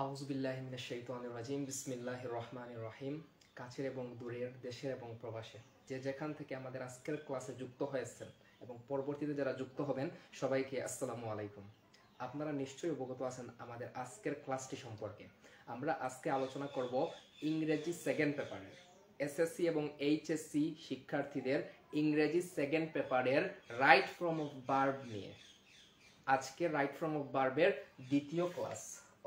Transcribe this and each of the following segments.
আউযুবিল্লাহি মিনাশ শাইতানির রাজিম বিসমিল্লাহির রহমানির রহিম। কাছের এবং দূরের, দেশের এবং প্রবাসে যে যেখান থেকে আমাদের আজকের ক্লাসে যুক্ত হয়েছেন এবং পরবর্তীতে যারা যুক্ত হবেন সবাইকে আসসালামু আলাইকুম। আপনারা নিশ্চয়ই অবগত আছেন আমাদের আজকের ক্লাসটি সম্পর্কে। আমরা আজকে আলোচনা করব ইংরেজি সেকেন্ড পেপারের এসএসসি এবং এইচএসসি শিক্ষার্থীদের ইংরেজি সেকেন্ড পেপারের রাইট ফর্ম অফ ভার্ব নিয়ে। আজকে রাইট ফর্ম অফ ভার্বের দ্বিতীয় ক্লাস,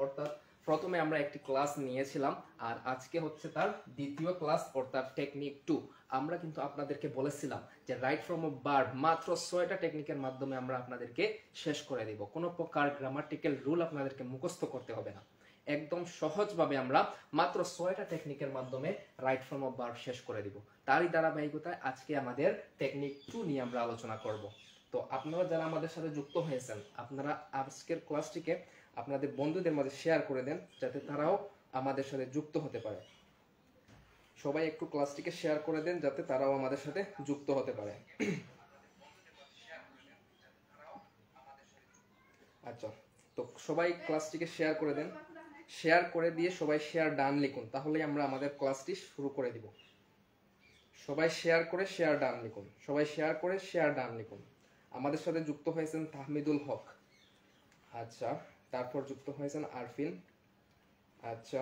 অর্থাৎ প্রথমে আমরা একটি ক্লাস নিয়েছিলাম আর আজকে হচ্ছে তার দ্বিতীয় ক্লাস, অর্থাৎ টেকনিক 2। আমরা কিন্তু আপনাদেরকে বলেছিলাম যে রাইট ফর্ম অফ ভার্ব মাত্র 6টা টেকনিকের মাধ্যমে আমরা আপনাদেরকে শেষ করে দিব। কোনো প্রকার গ্রামাটিক্যাল রুল আপনাদেরকে মুখস্থ করতে হবে না, একদম সহজভাবে আমরা মাত্র 6টা টেকনিকের মাধ্যমে রাইট ফর্ম অফ ভার্ব শেষ করে দিব। তারই ধারাবাহিকতায় আজকে আমাদের টেকনিক 2 নিয়ে আমরা আলোচনা করব। তো আপনারা যারা আমাদের সাথে যুক্ত হয়েছেন, আপনারা আজকের ক্লাসটিকে আপনাদের বন্ধুদের মাঝে শেয়ার করে দেন যাতে তারাও আমাদের সাথে যুক্ত হতে পারে। সবাই একটু ক্লাসটিকে শেয়ার করে দেন যাতে তারাও আমাদের সাথে যুক্ত হতে পারে। আচ্ছা, তো সবাই ক্লাসটিকে শেয়ার করে দেন। শেয়ার করে দিয়ে সবাই শেয়ার ডান লিখুন, তাহলেই আমরা আমাদের ক্লাসটি শুরু করে দিব। সবাই শেয়ার করে শেয়ার ডান লিখুন, সবাই শেয়ার করে শেয়ার ডান লিখুন। আমাদের সাথে যুক্ত হয়েছেন তাহমিদুল হক, আচ্ছা, তারপর যুক্ত হয়েছেন আরফিন, আচ্ছা।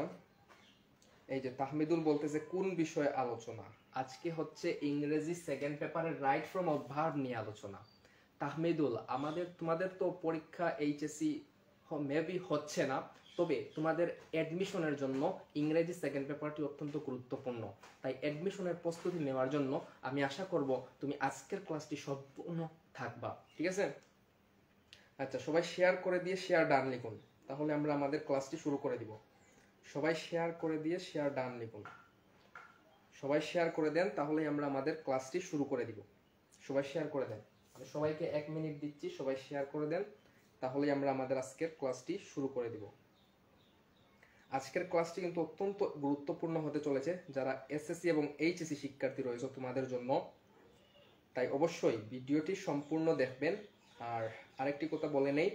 এই যে তাহমিদুল বলতেছে কোন বিষয়ে আলোচনা? আজকে হচ্ছে ইংরেজি সেকেন্ড পেপারের রাইট ফর্ম অফ ভার্ব নিয়ে আলোচনা। তাহমিদুল, তোমাদের তো পরীক্ষা এইচএসসি মেবি হচ্ছে না, তবে তোমাদের অ্যাডমিশনের জন্য ইংরেজি সেকেন্ড পেপারটি অত্যন্ত গুরুত্বপূর্ণ। তাই অ্যাডমিশনের প্রস্তুতি নেওয়ার জন্য আমি আশা করব তুমি আজকের ক্লাসটি সম্পূর্ণ থাকবা, ঠিক আছে? আচ্ছা, সবাই শেয়ার করে দিয়ে শেয়ার ডান লিখুন, তাহলে আমরা আমাদের ক্লাসটি শুরু করে দিব। সবাই শেয়ার করে দিয়ে শেয়ার ডান লিখুন, সবাই শেয়ার করে দেন, তাহলে আমরা আমাদের ক্লাসটি শুরু করে দিব। সবাই শেয়ার করে দেন, আমি সবাইকে 1 মিনিট দিচ্ছি, সবাই শেয়ার করে দেন, তাহলে আমরা আমাদের আজকের ক্লাসটি শুরু করে দিব। আজকের ক্লাসটি কিন্তু অত্যন্ত গুরুত্বপূর্ণ হতে চলেছে যারা এসএসসি এবং এইচএসসি শিক্ষার্থী রয়েছে তোমাদের জন্য। তাই অবশ্যই ভিডিওটি সম্পূর্ণ দেখবেন। আর আরেকটি কথা বলে নেই,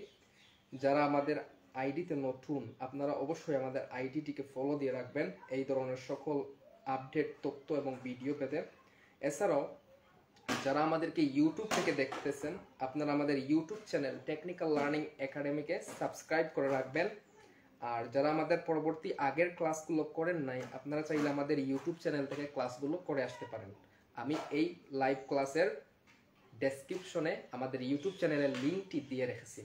যারা আমাদের আইডিতে নতুন, আপনারা অবশ্যই আমাদের আইডিটিকে ফলো দিয়ে রাখবেন এই ধরনের সকল আপডেট তথ্য এবং ভিডিও পেতে। এছাড়াও যারা আমাদেরকে ইউটিউব থেকে দেখতেছেন, আপনারা আমাদের ইউটিউব চ্যানেল টেকনিক্যাল লার্নিং একাডেমিকে সাবস্ক্রাইব করে রাখবেন। আর যারা আমাদের পরবর্তী আগের ক্লাসগুলো করেন নাই, আপনারা চাইলে আমাদের ইউটিউব চ্যানেল থেকে ক্লাসগুলো করে আসতে পারেন। আমি এই লাইভ ক্লাসের ডেসক্রিপশনে আমাদের ইউটিউব চ্যানেলের লিঙ্কটি দিয়ে রেখেছি।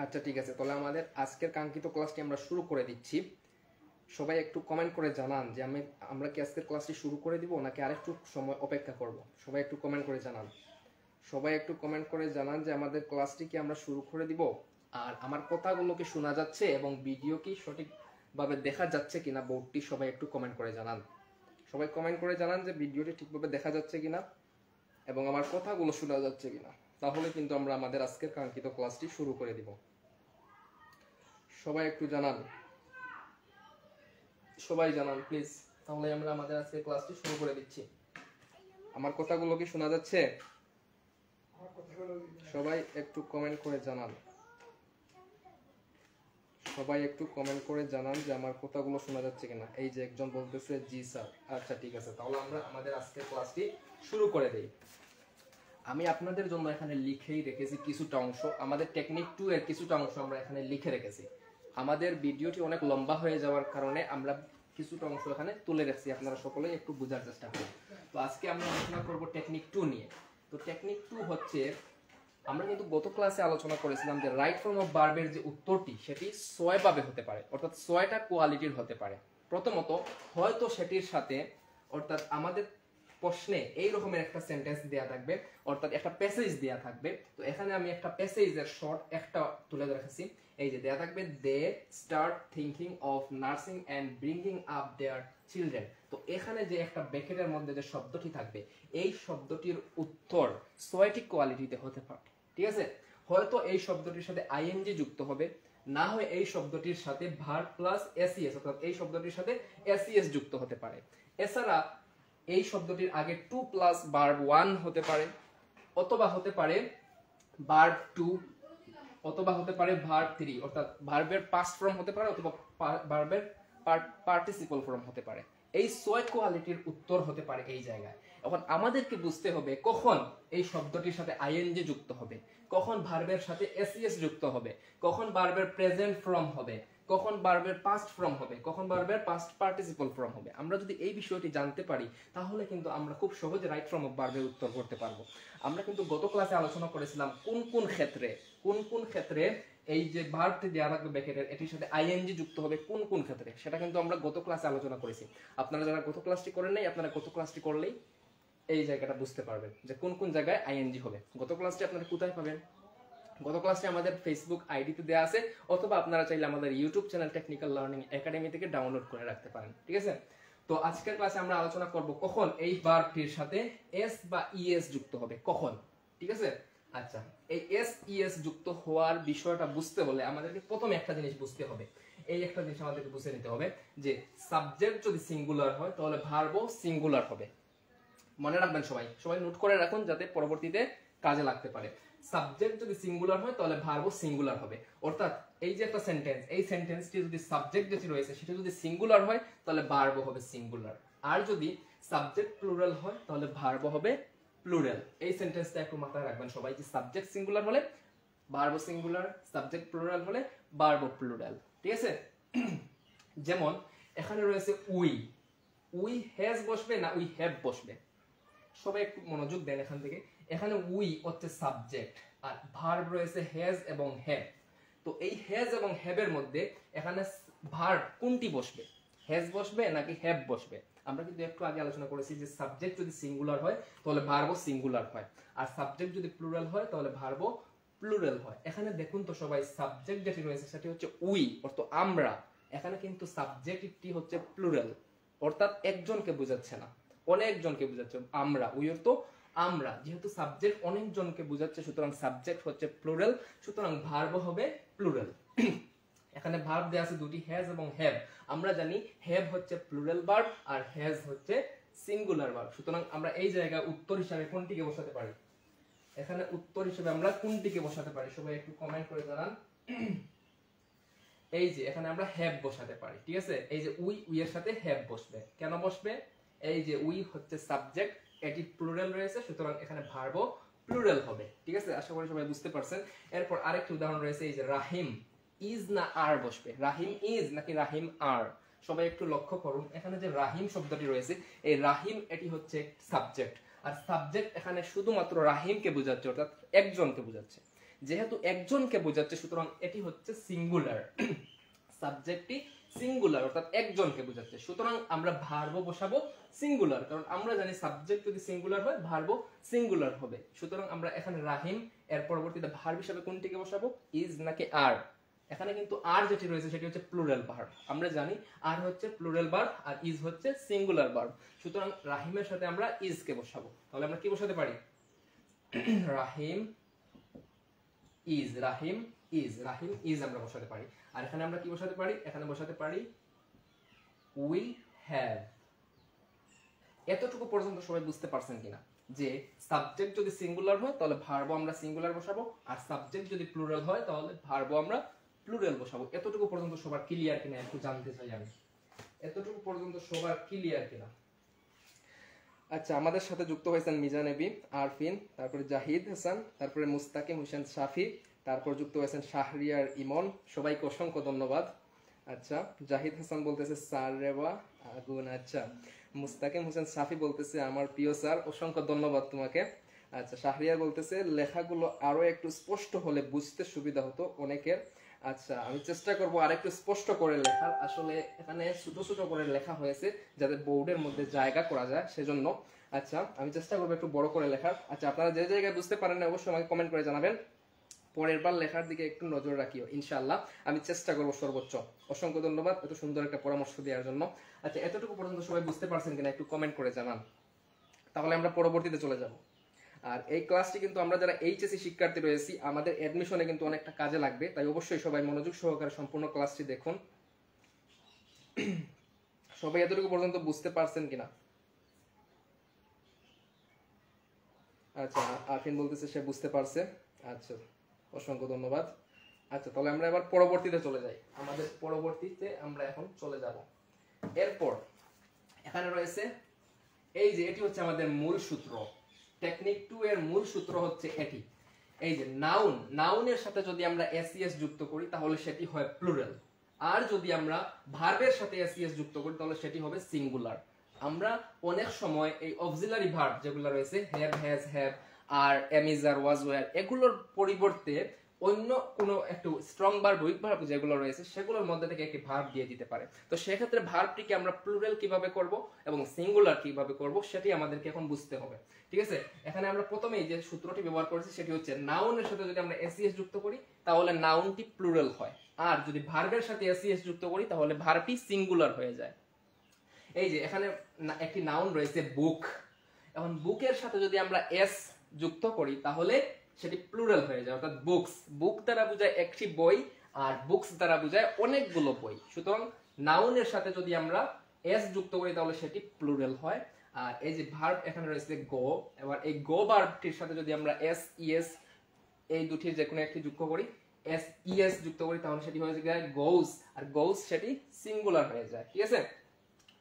আচ্ছা, ঠিক আছে, তাহলে আমাদের আজকের কাঙ্ক্ষিত ক্লাসটি আমরা শুরু করে দিচ্ছি। সবাই একটু কমেন্ট করে জানান যে আমরা কি আজকের ক্লাসটি শুরু করে দিব নাকি আরেকটু সময় অপেক্ষা করব। সবাই একটু কমেন্ট করে জানান, সবাই একটু কমেন্ট করে জানান যে আমাদের ক্লাসটি কি আমরা শুরু করে দিব। আর আমার কথাগুলো কি শোনা যাচ্ছে এবং ভিডিও কি সঠিকভাবে দেখা যাচ্ছে কিনা, বোর্ডটি সবাই একটু কমেন্ট করে জানান। সবাই কমেন্ট করে জানান যে ভিডিওটি ঠিকভাবে দেখা যাচ্ছে কিনা এবং আমার কথাগুলো শোনা যাচ্ছে কিনা, তাহলে কিন্তু আমরা আমাদের আজকের কাঙ্ক্ষিত ক্লাসটি শুরু করে দিব। সবাই একটু জানান, সবাই জানান প্লিজ, তাহলে আমরা আমাদের আজকের ক্লাসটি শুরু করে দিচ্ছি। আমার কথাগুলো কি শোনা যাচ্ছে? সবাই একটু কমেন্ট করে জানান, সবাই একটু কমেন্ট করে জানান যে আমার কথাগুলো শোনা যাচ্ছে কিনা। এই যে একজন বলতেছে জি স্যার। আচ্ছা, ঠিক আছে, তাহলে আমরা আমাদের আজকের ক্লাসটি শুরু করে দেই। আমি আপনাদের জন্য এখানে লিখেই রেখেছি কিছুটা অংশ, আমাদের টেকনিক 2 এর কিছুটা অংশ আমরা এখানে লিখে রেখেছি। আমাদের ভিডিওটি অনেক লম্বা হয়ে যাওয়ার কারণে আমরা কিছুটা অংশ এখানে তুলে রেখেছি, আপনারা সকলেই একটু বোঝার চেষ্টা করুন। তো আজকে আমরা আলোচনা করব টেকনিক 2 নিয়ে। তো টেকনিক 2 হচ্ছে, আমরা কিন্তু গত ক্লাসে আলোচনা করেছিলাম যে রাইট ফর্ম অফ ভার্বের যে উত্তরটি সেটি 6 ভাবে হতে পারে, অর্থাৎ 6টা কোয়ালিটির হতে পারে। প্রথমত, হয়তো সেটির সাথে, অর্থাৎ আমাদের প্রশ্নে এই রকমের একটা সেন্টেন্স দেয়া থাকবে, অর্থাৎ একটা প্যাসেজ দেয়া থাকবে। তো এখানে আমি একটা প্যাসেজের শর্ট একটা তুলে রেখেছি। এই যে দেয়া থাকবে, they start thinking of nursing and bringing up their children. তো এখানে যে একটা ব্র্যাকেটের মধ্যে যে শব্দটি থাকবে, এই শব্দটির উত্তর 6টি কোয়ালিটিতে হতে পারে, ঠিক আছে? হয়তো এই শব্দটির সাথে আইএনজি যুক্ত হবে, না হয় এই শব্দটির সাথে ভার্ব প্লাস এসইএস, অর্থাৎ এই শব্দটির সাথে এসইএস যুক্ত হতে পারে। এছাড়া এই শব্দটির আগে 2 প্লাস ভার্ব 1 হতে পারে, অথবা হতে পারে ভার্ব 2 অথবা হতে পারে ভার্ব 3, অর্থাৎ ভার্বের পাস্ট ফর্ম হতে পারে অথবা ভার্বের পার্টিসিপল ফর্ম হতে পারে। এই 6 কোয়ালিটির উত্তর হতে পারে এই জায়গায়। এখন আমাদেরকে বুঝতে হবে কখন এই শব্দটির সাথে আইএনজি যুক্ত হবে, কখন ভার্বের সাথে এসইএস যুক্ত হবে, কখন ভার্বের প্রেজেন্ট ফর্ম হবে, কখন ভার্বের পাস্ট ফর্ম হবে, কখন ভার্বের পাস্ট পার্টিসিপল ফর্ম হবে। আমরা যদি এই বিষয়টি জানতে পারি তাহলে কিন্তু আমরা খুব সহজে রাইট ফর্ম অফ ভার্বের উত্তর করতে পারবো। আমরা কিন্তু গত ক্লাসে আলোচনা করেছিলাম কোন কোন ক্ষেত্রে এই যে ভার্বটি দেওয়া থাকবে ব্র্যাকেটের এটির সাথে আইএনজি যুক্ত হবে কোন কোন ক্ষেত্রে, সেটা কিন্তু আমরা গত ক্লাসে আলোচনা করেছি। আপনারা যারা গত ক্লাসটি করেন নাই, আপনারা গত ক্লাসটি করলেই এই জায়গাটা বুঝতে পারবেন যে কোন কোন জায়গায় আইএনজি হবে। গত ক্লাসটি আপনারা কোথায় পাবেন? গত ক্লাসটি আমাদের ফেসবুক আইডিতে দেওয়া আছে, অথবা আপনারা চাইলে আমাদের YouTube channel technical learning academy থেকে ডাউনলোড করে রাখতে পারেন। ঠিক আছে, তো আজকের ক্লাসে আমরা আলোচনা করব কখন এই ভার্বটির সাথে এস বা ইএস যুক্ত হবে, কখন। ঠিক আছে, আচ্ছা, এই এস ইএস যুক্ত হওয়ার বিষয়টা বুঝতে হলে আমাদেরকে প্রথমে একটা জিনিস বুঝতে হবে। এই একটা জিনিস আমাদেরকে বুঝে নিতে হবে যে সাবজেক্ট যদি সিঙ্গুলার হয় তাহলে ভার্বও সিঙ্গুলার হবে। মনে রাখবেন, সবাই নোট করে রাখুন যাতে পরবর্তীতে কাজে লাগতে পারে। সাবজেক্ট যদি সিঙ্গুলার হয় তাহলে ভার্বও সিঙ্গুলার হবে। অর্থাৎ এই যে একটা সেন্টেন্স, এই সেন্টেন্সটি যদি সাবজেক্ট যেটি রয়েছে সেটা যদি সিঙ্গুলার হয় তাহলে ভার্বও হবে সিঙ্গুলার। আর যদি সাবজেক্ট প্লুরাল হয় তাহলে ভার্বও হবে প্লুরাল। এই সেন্টেন্সটা একটু মাথায় রাখবেন সবাই, যে সাবজেক্ট সিঙ্গুলার হলে ভার্বও সিঙ্গুলার, সাবজেক্ট প্লুরাল হলে ভার্বও প্লুরাল। ঠিক আছে, যেমন এখানে রয়েছে উই হ্যাজ বসবে না উই হ্যাভ বসবে? সবাই একটু মনোযোগ দেন এখান থেকে। এখানে উই হচ্ছে সাবজেক্ট আর ভার্ব রয়েছে হ্যাজ এবং হ্যাভ। তো এই হ্যাজ এবং হ্যাভের মধ্যে এখানে ভার্ব কোনটি বসবে? হ্যাজ বসবে নাকি হ্যাভ বসবে? আমরা কিন্তু একটু আগে আলোচনা করেছি যে সাবজেক্ট যদি সিঙ্গুলার হয় তাহলে ভার্বও সিঙ্গুলার হয়, আর সাবজেক্ট যদি প্লুরাল হয় তাহলে ভার্বও প্লুরাল হয়। এখানে দেখুন তো সবাই, সাবজেক্ট যেটি রয়েছে সেটি হচ্ছে উই, অর্থাৎ আমরা। এখানে কিন্তু সাবজেক্টটি হচ্ছে প্লুরাল, অর্থাৎ একজনকে বোঝাচ্ছে না, অনেকজনকে বোঝাচ্ছে। আমরা, উই অর্থ আমরা, যেহেতু সাবজেক্ট অনেকজনকে বোঝাচ্ছে সুতরাং সাবজেক্ট হচ্ছে প্লুরাল, সুতরাং ভার্ব হবে প্লুরাল। এখানে ভার্ব দেয়া আছে দুটি, হ্যাজ এবং হ্যাভ। আমরা জানি হ্যাভ হচ্ছে প্লুরাল ভার্ব আর হ্যাজ হচ্ছে সিঙ্গুলার ভার্ব। সুতরাং আমরা এই জায়গায় উত্তর হিসাবে কোনটিকে বসাতে পারি? এখানে উত্তর হিসেবে আমরা কোনটিকে বসাতে পারি? সবাই একটু কমেন্ট করে জানান। এই যে এখানে আমরা হ্যাভ বসাতে পারি। ঠিক আছে, এই যে উই এর সাথে হ্যাভ বসবে। কেন বসবে? এই যে উই হচ্ছে সাবজেক্ট, এটি প্লুরাল রয়েছে, সুতরাং এখানে ভার্বও প্লুরাল হবে। ঠিক আছে, আশা করি সবাই বুঝতে পারছেন। এরপর আরেকটি উদাহরণ রয়েছে, এই যে রাহিম ইজ না আর বসবে? রাহিম ইজ নাকি রাহিম আর? সবাই একটু লক্ষ্য করুন, এখানে যে রাহিম শব্দটি রয়েছে, এই রাহিম এটি হচ্ছে সাবজেক্ট, আর সাবজেক্ট এখানে শুধুমাত্র রাহিমকে বোঝাচ্ছে, অর্থাৎ একজনকে বোঝাচ্ছে। যেহেতু একজনকে বোঝাচ্ছে সুতরাং এটি হচ্ছে সিঙ্গুলার। সাবজেক্টটি সিঙ্গুলার, অর্থাৎ একজনকে বোঝাচ্ছে, সুতরাং আমরা ভার্বও বসাবো সিঙ্গুলার, কারণ আমরা জানি সাবজেক্ট যদি সিঙ্গুলার হয় ভার্বও সিঙ্গুলার হবে। সুতরাং আমরা এখানে রাহিম এর পরবর্তীতে ভার্ব হিসেবে কোনটিকে বসাবো? ইজ নাকি আর? এখানে কিন্তু আর যেটি রয়েছে সেটি হচ্ছে প্লুরাল ভার্ব। আমরা জানি আর হচ্ছে প্লুরাল ভার্ব আর ইজ হচ্ছে সিঙ্গুলার ভার্ব, সুতরাং রাহিমের সাথে আমরা ইজ কে বসাবো। তাহলে আমরা কি বসাতে পারি? রাহিম ইজ, রাহিম ইজ আমরা বসাতে পারি। আর এখানে আমরা কি বসাতে পারি? এখানে বসাতে পারি উই হ্যাভ। এতটুকু পর্যন্ত সবাই বুঝতে পারছেন কিনা যে সাবজেক্ট যদি সিঙ্গুলার হয় তাহলে ভার্বও আমরা সিঙ্গুলার বসাবো, আর সাবজেক্ট যদি প্লুরাল হয় তাহলে ভার্বও আমরা প্লুরাল বসাবো। এতটুকু পর্যন্ত সবার ক্লিয়ার কিনা একটু জানতে চাই আমি। এতটুকু পর্যন্ত সবার ক্লিয়ার কিনা? আচ্ছা, আমাদের সাথে যুক্ত হয়েছেন মিজান এবি, আরফিন, তারপরে জাহিদ হাসান, তারপরে মুস্তাকিম হোসেন শাফি, তারপর যুক্ত হয়েছেন শাহরিয়ার ইমন। সবাইকে অসংখ্য ধন্যবাদ। আচ্ছা, জাহিদ হাসান বলতেছে স্যার রেওয়া আগুন। আচ্ছা, মুস্তাকিম হোসেন শাফি বলতেছে আমার প্রিয় স্যার, অসংখ্য ধন্যবাদ তোমাকে। আচ্ছা, শাহরিয়ার বলতেছে লেখাগুলো আরো একটু স্পষ্ট হলে বুঝতে সুবিধা হতো অনেকের। আচ্ছা, আমি চেষ্টা করব আরেকটু স্পষ্ট করে লেখার। আসলে এখানে ছোট ছোট করে লেখা হয়েছে যাতে বোর্ডের মধ্যে জায়গা করা যায়, সেজন্য। আচ্ছা, আমি চেষ্টা করবো একটু বড় করে লেখার। আচ্ছা, আপনারা যে জায়গায় বুঝতে পারেন না অবশ্যই আমাকে কমেন্ট করে জানাবেন। পরের বার লেখার দিকে একটু নজর রাখিও, ইনশাআল্লাহ আমি চেষ্টা করবো সর্বোচ্চ। অসংখ্য ধন্যবাদ এত সুন্দর একটা পরামর্শ দেওয়ার জন্য। আচ্ছা, এতটুকু পর্যন্ত সবাই বুঝতে পারছেন কিনা একটু কমেন্ট করে জানান, তাহলে আমরা পরবর্তীতে চলে যাব। আর এই ক্লাসটি কিন্তু আমরা যারা এইচএসসি শিক্ষার্থী রয়েছি আমাদের অ্যাডমিশনে কিন্তু অনেকটা কাজে লাগবে, তাই অবশ্যই সবাই মনোযোগ সহকারে সম্পূর্ণ ক্লাসটি দেখুন। সবাই এতটুকু পর্যন্ত বুঝতে পারছেন কিনা? আচ্ছা, আরফিন বলতেছে সে বুঝতে পারছে। আচ্ছা, অসংখ্য ধন্যবাদ। আচ্ছা, তাহলে আমরা এবার পরবর্তীতে চলে যাই। আমাদের পরবর্তীতে আমরা এখন চলে যাব। এরপর এখানে রয়েছে এই যে এটি হচ্ছে আমাদের মূল সূত্র। টেকনিক 2 এর মূল সূত্র হচ্ছে এটি। এই যে নাউনের সাথে যদি আমরা এসইএস যুক্ত করি তাহলে সেটি হয় প্লুরাল, আর যদি আমরা ভার্বের সাথে এসইএস যুক্ত করি তাহলে সেটি হবে সিঙ্গুলার। আমরা অনেক সময় এই অক্সিলারি ভার্ব যেগুলো রয়েছে হ্যাভ, হ্যাজ, হ্যাভ আর am is are was were, এগুলোর পরিবর্তে অন্য কোনো একটু স্ট্রং ভার্ব, উইক ভার্ব যেগুলো রয়েছে সেগুলোর মধ্যে থেকে একটি ভার্ব দিয়ে দিতে পারে। তো সেক্ষেত্রে ভার্বটিকে আমরা প্লুরাল কিভাবে করব এবং সিঙ্গুলার কিভাবে করব সেটি আমাদেরকে এখন বুঝতে হবে। ঠিক আছে, এখানে আমরা প্রথমেই যে সূত্রটি ব্যবহার করেছি সেটি হচ্ছে নাউনের সাথে যদি আমরা এসইএস যুক্ত করি তাহলে নাউনটি প্লুরাল হয়, আর যদি ভার্বের সাথে এসইএস যুক্ত করি তাহলে ভার্বটি সিঙ্গুলার হয়ে যায়। এই যে এখানে একটি নাউন রয়েছে বুক। এখন বুকের সাথে যদি আমরা এস যুক্ত করি তাহলে সেটি প্লুরাল হয়ে যায়, অর্থাৎ বুকস। বুক দ্বারা বোঝায় একটি বই আর বুকস দ্বারা বোঝায় অনেকগুলো বই। সুতরাং নাউনের সাথে যদি আমরা এস যুক্ত করি তাহলে সেটি প্লুরাল হয়। আর এই যে ভার্ব এখানে রয়েছে গো, এবার এই গো ভার্বটির সাথে যদি আমরা এস ইএস এই দুটির যে কোনো একটি যুক্ত করি, এস ইএস যুক্ত করি তাহলে সেটি হয়ে যায় গোস, আর গোস সেটি সিঙ্গুলার হয়ে যায়। ঠিক আছে,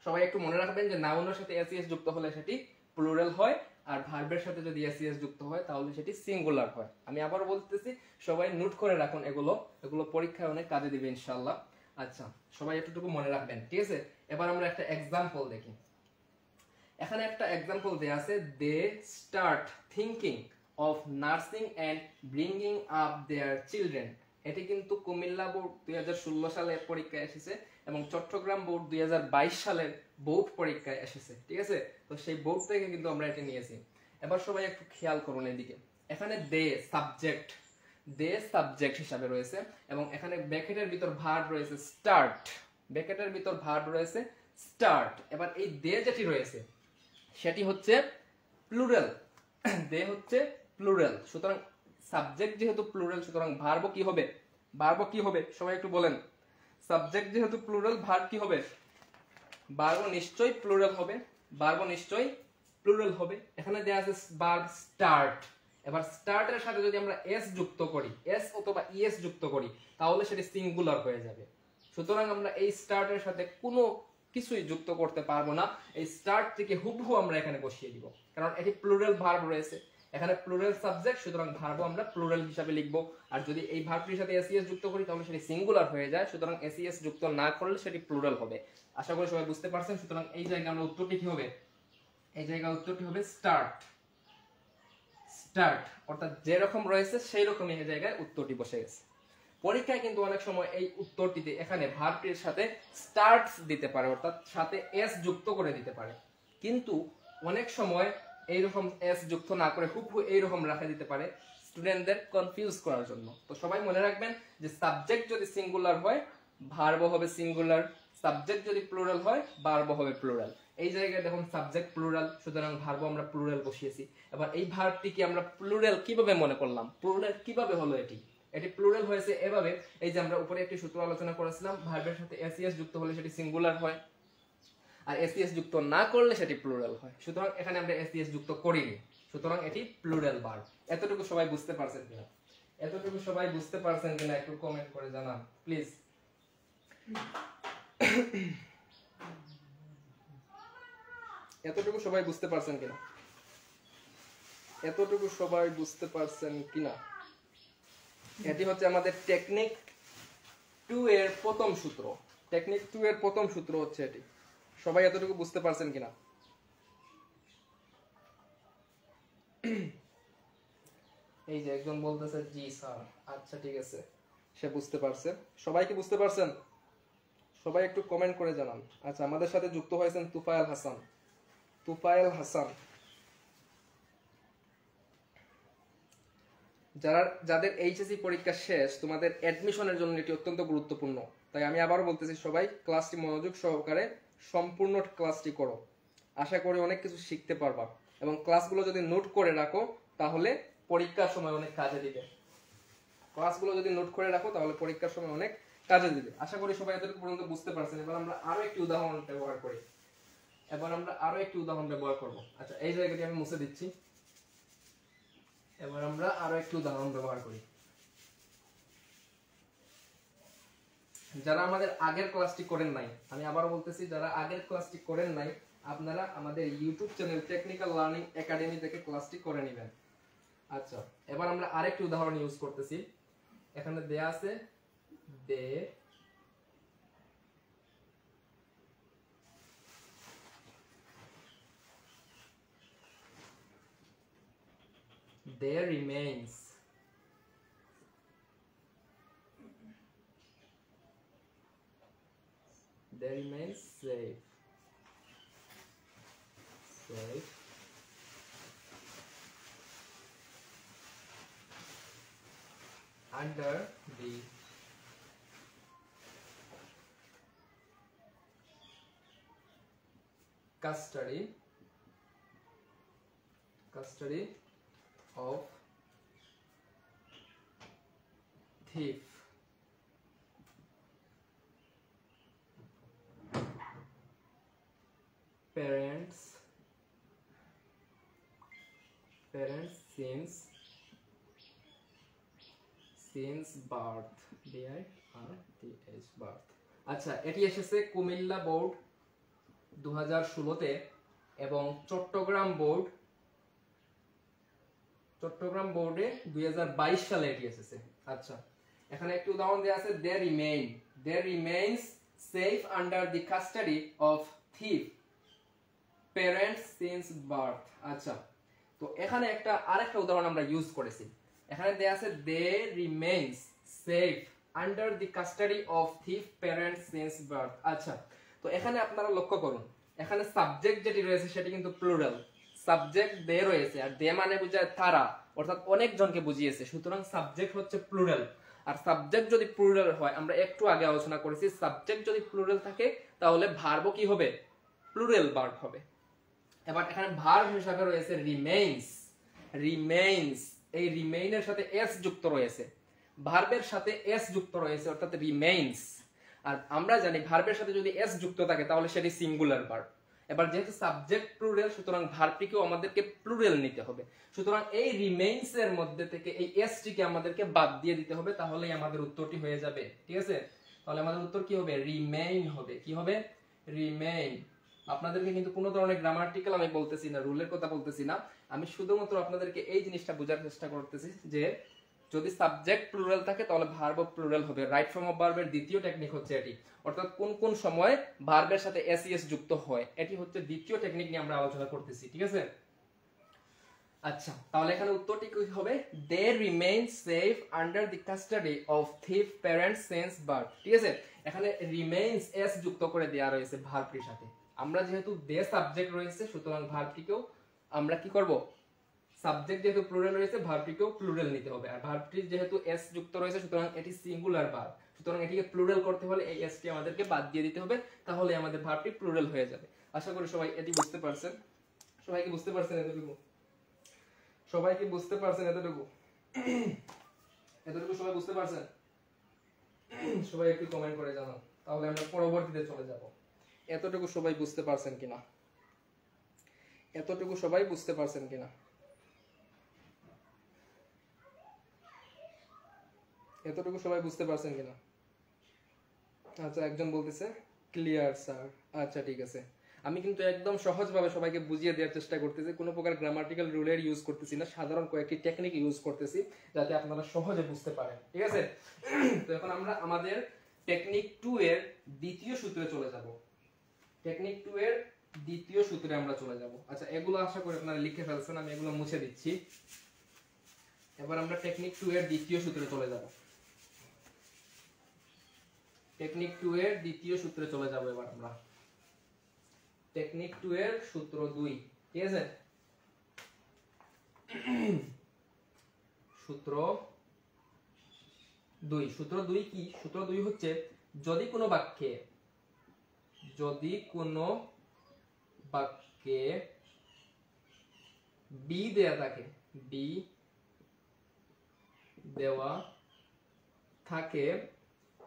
সবাই একটু মনে রাখবেন যে নাউনের সাথে এসইএস যুক্ত হলে সেটি প্লুরাল হয়, আর ভার্বের সাথে যদি এসইএস যুক্ত হয় তাহলে সেটি সিঙ্গুলার হয়। আমি আবার বলতেছি, সবাই নোট করে রাখুন, এগুলো পরীক্ষায় অনেক কাজে দিবে ইনশাআল্লাহ। আচ্ছা, সবাই এতটুকু মনে রাখবেন। ঠিক আছে, এবার আমরা একটা এক্সাম্পল দেখি। এখানে একটা এক্সাম্পল দেয়া আছে, they start thinking of nursing and bringing up their children. এটি কিন্তু কুমিল্লা বোর্ড 2016 সালে পরীক্ষায় এসেছে এবং চট্টগ্রাম বোর্ড 2022 সালের বোর্ড পরীক্ষায় এসেছে। ঠিক আছে, তো সেই বোর্ড থেকে কিন্তু আমরা এটা নিয়েছি। এবার সবাই একটু খেয়াল করুন এদিকে। এখানে দে সাবজেক্ট হিসাবে রয়েছে এবং এখানে ব্র্যাকেটের ভিতর ভার্ব রয়েছে স্টার্ট। ব্র্যাকেটের ভিতর ভার্ব রয়েছে স্টার্ট। এবার এই দে যেটি রয়েছে সেটি হচ্ছে প্লুরাল। দে হচ্ছে প্লুরাল, সুতরাং সাবজেক্ট যেহেতু প্লুরাল সুতরাং ভার্ব কি হবে? সবাই একটু বলেন। সাবজেক্ট যেহেতু প্লুরাল, ভার্ব কি হবে? ভার্ব নিশ্চয়ই প্লুরাল হবে। এখানে দেয়া আছে ভার্ব স্টার্ট। এবার স্টার্টের সাথে যদি আমরা এস যুক্ত করি, এস অথবা ইএস যুক্ত করি তাহলে সেটি সিঙ্গুলার হয়ে যাবে। সুতরাং আমরা এই স্টার্টের সাথে কোনো কিছুই যুক্ত করতে পারবো না। এই স্টার্ট থেকে হুবহু আমরা এখানে বসিয়ে দিব, কারণ এটি প্লুরাল ভার্ব রয়েছে, এখানে প্লুরাল সাবজেক্ট, সুতরাং ভার্বও আমরা প্লুরাল হিসাবে লিখবো। আর যদি এই ভার্বটির সাথে এসইএস যুক্ত করি তাহলে সেটি সিঙ্গুলার হয়ে যায়, সুতরাং এসইএস যুক্ত না করলে সেটি প্লুরাল হবে। আশা করি সবাই বুঝতে পারছেন। সুতরাং এই জায়গায় আমরা উত্তরটি কি হবে? এই জায়গায় উত্তরটি হবে স্টার্ট। অর্থাৎ যেরকম রয়েছে সেই রকমই এই জায়গায় উত্তরটি বসে গেছে। পরীক্ষায় কিন্তু অনেক সময় এই উত্তরটিতে এখানে ভার্বটির সাথে স্টার্টস দিতে পারে, অর্থাৎ সাথে এস যুক্ত করে দিতে পারে, কিন্তু অনেক সময় এইরকম এস যুক্ত না করে হুবহু এইরকম রাখা দিতে পারে স্টুডেন্টদের কনফিউজ করার জন্য। তো সবাই মনে রাখবেন যে সাবজেক্ট যদি সিঙ্গুলার হয় ভার্ব হবে সিঙ্গুলার, সাবজেক্ট যদি প্লুরাল হয় ভার্ব হবে প্লুরাল। এই জায়গায় দেখুন সাবজেক্ট প্লুরাল, সুতরাং ভার্ব আমরা প্লুরাল বসিয়েছি। এবার এই ভার্বটি কি আমরা প্লুরাল কিভাবে মনে করলাম? প্লুরাল কিভাবে হলো? এটি প্লুরাল হয়েছে এভাবে, এই যে আমরা উপরে একটি সূত্র আলোচনা করেছিলাম, ভার্বের সাথে এসইএস যুক্ত হলে সেটি সিঙ্গুলার হয় আর এসইএস যুক্ত না করলে সেটি প্লুরাল হয়। সুতরাং এখানে আমরা এসইএস যুক্ত করিনি, সুতরাং এটি প্লুরাল ভার্ব। এতটুকু সবাই বুঝতে পারছেন কিনা একটু কমেন্ট করে জানান প্লিজ। এতটুকু সবাই বুঝতে পারছেন কিনা? এটি হচ্ছে আমাদের টেকনিক 2 এর প্রথম সূত্র। হচ্ছে এটি। সবাই এতটুকু বুঝতে পারছেন কিনা? এই যে একজন বলতেছে জি স্যার। আচ্ছা ঠিক আছে, সে বুঝতে পারছে। সবাই কি বুঝতে পারছেন? সবাই একটু কমেন্ট করে জানান। আচ্ছা, আমাদের সাথে যুক্ত হয়েছেন তুফায়েল হাসান। যাদের এইচএসসি পরীক্ষা শেষ, তোমাদের অ্যাডমিশনের জন্য এটি অত্যন্ত গুরুত্বপূর্ণ। তাই আমি আবারও বলতেছি, সবাই ক্লাসটি মনোযোগ সহকারে সম্পূর্ণ ক্লাসটি করো। আশা করি অনেক কিছু শিখতে পারবা এবং ক্লাসগুলো যদি নোট করে রাখো তাহলে পরীক্ষার সময় অনেক কাজে দিবে। আশা করি সবাই এতটুকু পর্যন্ত বুঝতে পারছেন। এবার আমরা আরো একটি উদাহরণ ব্যবহার করব। আচ্ছা, এই জায়গাটি আমি মুছে দিচ্ছি। এবার আমরা আরো একটি উদাহরণ ব্যবহার করি। যারা আমাদের আগের ক্লাসটি করেন নাই, আমি আবার বলতেছি, যারা আগের ক্লাসটি করেন নাই আপনারা আমাদের YouTube channel technical learning academy থেকে ক্লাসটি করে নেবেন। আচ্ছা, এবার আমরা আরেকটি উদাহরণ ইউজ করতেছি। এখানে দেয়া আছে there remains safe under the custody of thief. Parents since birth, BIRTH birth। আচ্ছা, এটি এসেছে কুমিল্লা বোর্ড 2016 তে এবং চট্টগ্রাম বোর্ডে 2022 সালে এটি এসেছে। আচ্ছা, এখানে একটি উদাহরণ দেয়া আছে there remains safe under the custody of thief parents since birth। আচ্ছা, তো এখানে আরেকটা উদাহরণ আমরা ইউজ করেছি। এখানে দেয়া আছে there remains safe under the custody of thief parents since birth। আচ্ছা, তো এখানে আপনারা লক্ষ্য করুন, এখানে সাবজেক্ট যেটি রয়েছে সেটি কিন্তু প্লুরাল। সাবজেক্ট দে রয়েছে, আর দে মানে বোঝায় তারা, অর্থাৎ অনেকজনকে বুঝিয়েছে, সুতরাং সাবজেক্ট হচ্ছে প্লুরাল। আর সাবজেক্ট যদি প্লুরাল হয়, আমরা একটু আগে আলোচনা করেছি, সাবজেক্ট যদি প্লুরাল থাকে তাহলে ভার্বও কি হবে? প্লুরাল ভার্ব হবে। এবার এখানে ভার্ব হিসেবে রয়েছে রিমেইনস। এই রিমেইনের সাথে এস যুক্ত রয়েছে, ভার্বের সাথে এস যুক্ত রয়েছে, অর্থাৎ রিমেইনস। আর আমরা জানি ভার্বের সাথে যদি এস যুক্ত থাকে তাহলে সেটি সিঙ্গুলার ভার্ব। এবার যেহেতু সাবজেক্ট প্লুরাল, সুতরাং ভার্বটিকেও আমাদেরকে প্লুরাল নিতে হবে। সুতরাং এই রিমেইনস এর মধ্যে থেকে এই এস টিকে আমাদেরকে বাদ দিয়ে দিতে হবে, তাহলেই আমাদের উত্তরটি হয়ে যাবে। ঠিক আছে, তাহলে আমাদের উত্তর কি হবে? রিমেইন হবে। কি হবে? রিমেইন। আপনাদেরকে কিন্তু কোনো ধরনের গ্রামাটিক্যাল আমি বলতেছি না, রুলের কথা বলতেছি না, আমি শুধুমাত্র আপনাদেরকে এই জিনিসটা বোঝার চেষ্টা করতেছি যে যদি সাবজেক্ট প্লুরাল থাকে তাহলে ভার্বও প্লুরাল হবে। রাইট ফর্ম অফ ভার্বের দ্বিতীয় টেকনিক হচ্ছে এটি, অর্থাৎ কোন কোন সময় ভার্বের সাথে এস যুক্ত হয়, এটি হচ্ছে দ্বিতীয় টেকনিক নিয়ে আমরা আলোচনা করতেছি। ঠিক আছে, আচ্ছা, তাহলে এখানে উত্তরটি কি হবে? They remain safe under the custody of thief parents since birth. ঠিক আছে, এখানে রিমেইনস এস যুক্ত করে দেয়া রয়েছে ভার্বটির সাথে। আমরা যেহেতু দে সাবজেক্ট রয়েছে, সুতরাং ভার্বটিকেও আমরা কি করব? সাবজেক্ট যেহেতু প্লুরাল রয়েছে, ভার্বটিকেও প্লুরাল নিতে হবে। আর ভার্বটি যেহেতু এস যুক্ত রয়েছে, সুতরাং এটি সিঙ্গুলার ভার্ব, সুতরাং এটিকে প্লুরাল করতে হলে এই এস টি আমাদেরকে বাদ দিয়ে দিতে হবে, তাহলে আমাদের ভার্বটি প্লুরাল হয়ে যাবে। আশা করি সবাই এটি বুঝতে পারছেন। সবাই কি বুঝতে পারছেন এতটুকু? সবাই বুঝতে পারছেন? সবাই একটু কমেন্ট করে জানান, তাহলে আমরা পরবর্তীতে চলে যাব। এতটুকু সবাই বুঝতে পারছেন কিনা? এতটুকু সবাই বুঝতে পারছেন কিনা? এতটুকু সবাই বুঝতে পারছেন কিনা? আচ্ছা, একজন বলতেছে ক্লিয়ার স্যার। আচ্ছা, ঠিক আছে, আমি কিন্তু একদম সহজভাবে সবাইকে বুঝিয়ে দেওয়ার চেষ্টা করতেছি, কোনো প্রকার গ্রামাটিক্যাল রুলের ইউজ করতেছি না, সাধারণ কয়েকটি টেকনিক ইউজ করতেছি যাতে আপনারা সহজে বুঝতে পারেন। ঠিক আছে, তো এখন আমরা আমাদের টেকনিক 2 এর দ্বিতীয় সূত্রে চলে যাব। টেকনিক 2 এর দ্বিতীয় সূত্রে আমরা চলে যাব। আচ্ছা, এগুলো আশা করি আপনারা লিখে ফেলছেন, আমি এগুলো মুছে দিচ্ছি। এবার আমরা টেকনিক 2 এর দ্বিতীয় সূত্রে চলে যাব। টেকনিক 2 এর দ্বিতীয় সূত্রে চলে যাব। এবার আমরা টেকনিক 2 এর সূত্র 2। ঠিক আছে, সূত্র 2 কি? সূত্র 2 হচ্ছে যদি কোনো বাক্যে বি দেয়া থাকে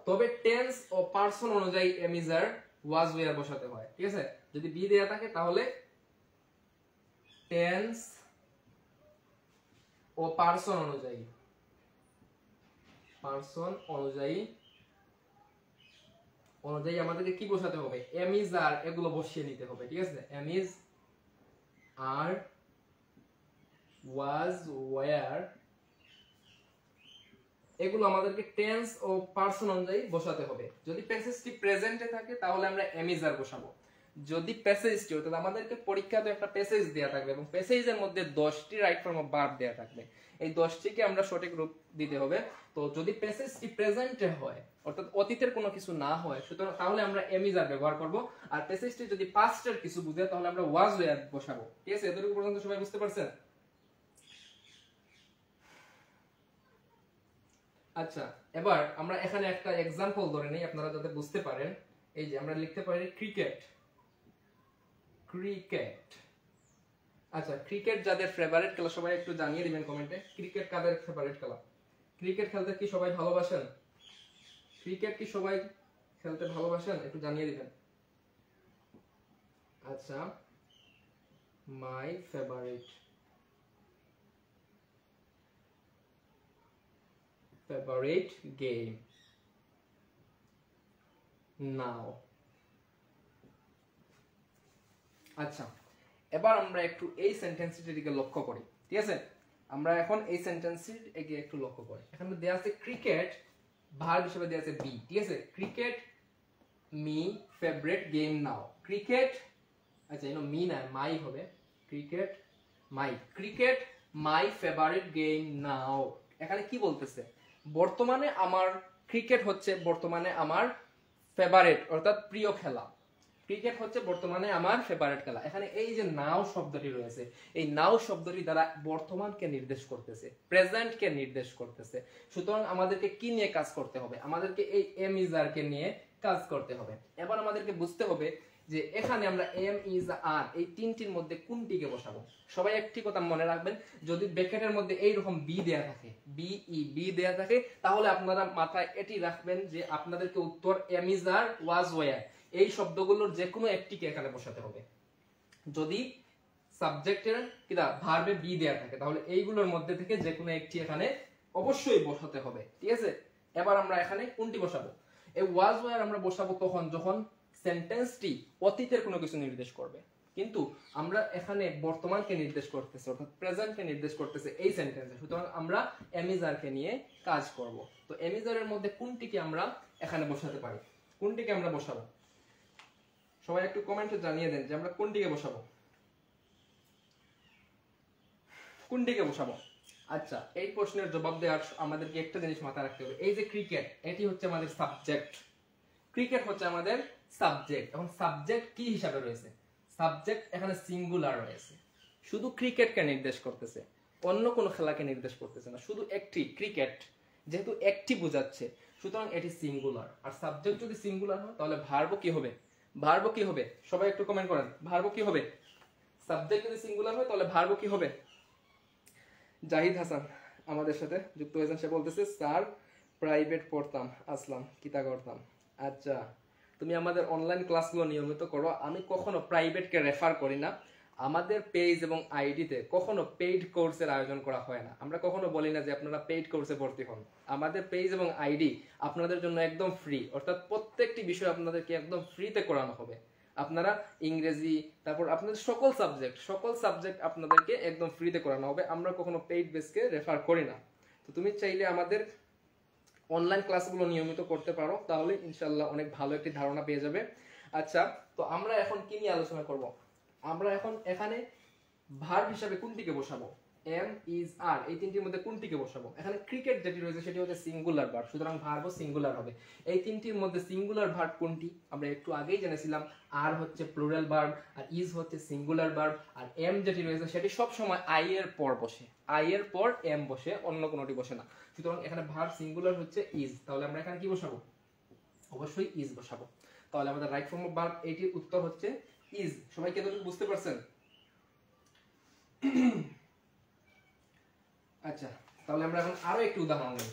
তবে টেন্স ও পারসন অনুযায়ী am is are was were বসাতে হয়। ঠিক আছে, যদি বি দেয়া থাকে তাহলে টেন্স ও পারসন অনুযায়ী অনুযায়ী আমাদেরকে কি বসাতে হবে, এম ইজ আর এগুলো বসিয়ে নিতে হবে, ঠিক আছে। Am is are, was, were, এগুলো আমাদেরকে টেন্স ও পারসন অনুযায়ী বসাতে হবে। যদি প্যাসেজটি প্রেজেন্টে থাকে তাহলে আমরা এম ইজ আর বসাবো। যদি প্যাসেজটি, অর্থাৎ আমাদেরকে পরীক্ষাতে একটা প্যাসেজ দেয়া থাকবে এবং প্যাসেজের মধ্যে 10টি রাইট ফর্ম অফ ভার্ব দেয়া থাকবে, এই 10টিকে আমরা সঠিক রূপ দিতে হবে। তো যদি প্যাসেজটি প্রেজেন্টে হয়, অর্থাৎ অতীতের কোনো কিছু না হয়, সুতরাং তাহলে আমরা এম ইজ আর ব্যবহার করব। আর প্যাসেজটি যদি পাস্টের কিছু বুঝায় তাহলে আমরা ওয়াজ ওয়্যার বসাবো, ঠিক আছে। এতটুকু পর্যন্ত সবাই বুঝতে পারছেন? আচ্ছা, এবার আমরা এখানে একটা এক্সাম্পল ধরে নেই আপনারা যাতে বুঝতে পারেন। এই যে আমরা লিখতে পারি ক্রিকেট, ক্রিকেট। আচ্ছা, ক্রিকেট যাদের ফেভারিট খেলা সবাই একটু জানিয়ে দিবেন কমেন্টে, ক্রিকেট কাদের ফেভারিট খেলা? ক্রিকেট খেলতে কি সবাই ভালোবাসেন? ক্রিকেট কি সবাই খেলতে ভালোবাসেন? একটু জানিয়ে দিবেন। আচ্ছা, মাই ফেভারিট গেম নাও। আচ্ছা, এবার আমরা একটু এই সেন্টেন্সটির দিকে লক্ষ্য করি, ঠিক আছে। আমরা এখন এই সেন্টেন্সটির দিকে একটু লক্ষ্য করি। এখানে দেয়া আছে ক্রিকেট, ভার্ব হিসেবে দেয়া আছে বি, ঠিক আছে। Cricket me favourite game now. Cricket, আচ্ছা এনো মি না মাই হবে, cricket my, cricket my favourite game now. এখানে কি বলতেছে, বর্তমানে আমার ক্রিকেট হচ্ছে বর্তমানে আমার ফেভারিট অর্থাৎ প্রিয় খেলা। ক্রিকেট হচ্ছে বর্তমানে আমার ফেভারিট খেলা। এখানে এই যে নাও শব্দটি রয়েছে, এই নাও শব্দটি দ্বারা বর্তমানকে নির্দেশ করতেছে, প্রেজেন্টকে নির্দেশ করতেছে। সুতরাং আমাদেরকে কি নিয়ে কাজ করতে হবে? আমাদেরকে এই এম ইজ আর কে নিয়ে কাজ করতে হবে। এবার আমাদেরকে বুঝতে হবে যে এখানে আমরা এম ইজ আর এই তিনটির মধ্যে কোনটিকে বসাবো। সবাই একটি কথা মনে রাখবেন, যদি ব্র্যাকেটের মধ্যে এইরকম বি দেয়া থাকে, বি দেয়া থাকে, তাহলে আপনারা মাথায় এটি রাখবেন যে আপনাদেরকে উত্তর am is are, was, were এই শব্দগুলোর যে কোনো একটিকে এখানে বসাতে হবে। যদি সাবজেক্টের কিনা ভার্বে বি দেয়া থাকে তাহলে এইগুলোর মধ্যে থেকে যে কোনো একটি এখানে অবশ্যই বসাতে হবে, ঠিক আছে। এবার আমরা এখানে কোনটি বসাবো? এই ওয়াজ ওয়্যার আমরা বসাবো তখন যখন সেন্টেন্সটি অতীতের কোনো কিছু নির্দেশ করবে, কিন্তু আমরা এখানে বর্তমানকে নির্দেশ করতেছে অর্থাৎ প্রেজেন্টকে নির্দেশ করতেছে এই সেন্টেন্সে। সুতরাং আমরা এম ইজ আর কে নিয়ে কাজ করব। তো এম ইজ আর এর মধ্যে কোনটিকে আমরা এখানে বসাতে পারি? কোনটিকে আমরা বসাবো? সবাই একটু কমেন্টে জানিয়ে দেন যে আমরা কোনটিকে বসাবো, কোনটিকে বসাবো। আচ্ছা, এই প্রশ্নের জবাব দেওয়ার আমাদেরকে একটা জিনিস মাথায় রাখতে হবে, এই যে ক্রিকেট, এটি হচ্ছে আমাদের সাবজেক্ট। ক্রিকেট হচ্ছে আমাদের সাবজেক্ট। এখন সাবজেক্ট কি হিসাবে রয়েছে? সাবজেক্ট এখানে সিঙ্গুলার রয়েছে, শুধু ক্রিকেটকে নির্দেশ করতেছে, অন্য কোনো খেলাকে নির্দেশ করতেছে না, শুধু একটি ক্রিকেট, যেহেতু একটি বোঝাচ্ছে সুতরাং এটি সিঙ্গুলার। আর সাবজেক্ট যদি সিঙ্গুলার হয় তাহলে ভার্বও কি হবে? ভার্বও কি হবে? সবাই একটু কমেন্ট করেন, ভার্বও কি হবে? সাবজেক্ট যদি সিঙ্গুলার হয় তাহলে ভার্বও কি হবে? জাহিদ হাসান আমাদের সাথে যুক্ত হয়েছেন, সে বলতেছে স্যার প্রাইভেট পড়তাম, আসলাম কিতা করতাম। আচ্ছা, তুমি আমাদের অনলাইন ক্লাসগুলো নিয়মিত করো। আমি কখনো প্রাইভেটকে রেফার করি না। আমাদের পেজ এবং আইডিতে কখনো পেইড কোর্সের আয়োজন করা হয় না। আমরা কখনো বলি না যে আপনারা পেইড কোর্সে ভর্তি হন। আমাদের পেজ এবং আইডি আপনাদের জন্য একদম ফ্রি, অর্থাৎ প্রত্যেকটি বিষয় আপনাদেরকে একদম ফ্রিতে করানো হবে। আপনারা ইংরেজি, তারপর আপনাদের সকল সাবজেক্ট আপনাদেরকে একদম ফ্রিতে করানো হবে। আমরা কখনো পেইড বেসকে রেফার করি না। তো তুমি চাইলে আমাদের অনলাইন ক্লাসগুলো নিয়মিত করতে পারো, তাহলে ইনশাল্লাহ অনেক ভালো একটি ধারণা পেয়ে যাবে। আচ্ছা, তো আমরা এখন কি নিয়ে আলোচনা করব? আমরা এখন এখানে ভার্ব হিসাবে কোনটিকে বসাবো? এম ইজ আর এই তিনটির মধ্যে কোনটিকে বসাবো? এখানে ক্রিকেট যেটি রয়েছে সেটি হচ্ছে সিঙ্গুলার ভার্ব, সুতরাং ভার্বও সিঙ্গুলার হবে। এই তিনটির মধ্যে সিঙ্গুলার ভার্ব কোনটি? আমরা একটু আগেই জেনেছিলাম, আর হচ্ছে প্লুরাল ভার্ব, আর ইজ হচ্ছে সিঙ্গুলার ভার্ব, আর এম যেটি রয়েছে সেটি সব সময় আই এর পর বসে, আই এর পর এম বসে, অন্য কোনোটি বসে না। সুতরাং এখানে ভার্ব সিঙ্গুলার হচ্ছে ইজ, তাহলে আমরা এখানে কি বসাবো? অবশ্যই ইজ বসাবো। তাহলে আমাদের রাইট ফর্ম অফ ভার্ব এটির উত্তর হচ্ছে ইজ। সবাই কি এতটুকু বুঝতে পারছেন? আচ্ছা, তাহলে আমরা এখন আরো একটু উদাহরণ নেই।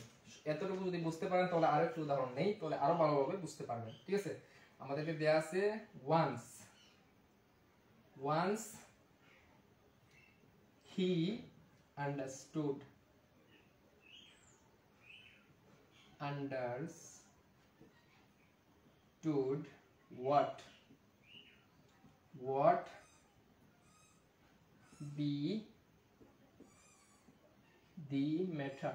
এতটুকু যদি বুঝতে পারেন তাহলে আরো একটু উদাহরণ নেই, তাহলে আরো ভালোভাবে বুঝতে পারবেন, ঠিক আছে। আমাদেরকে দেয়া আছে once he understood, understood what the matter.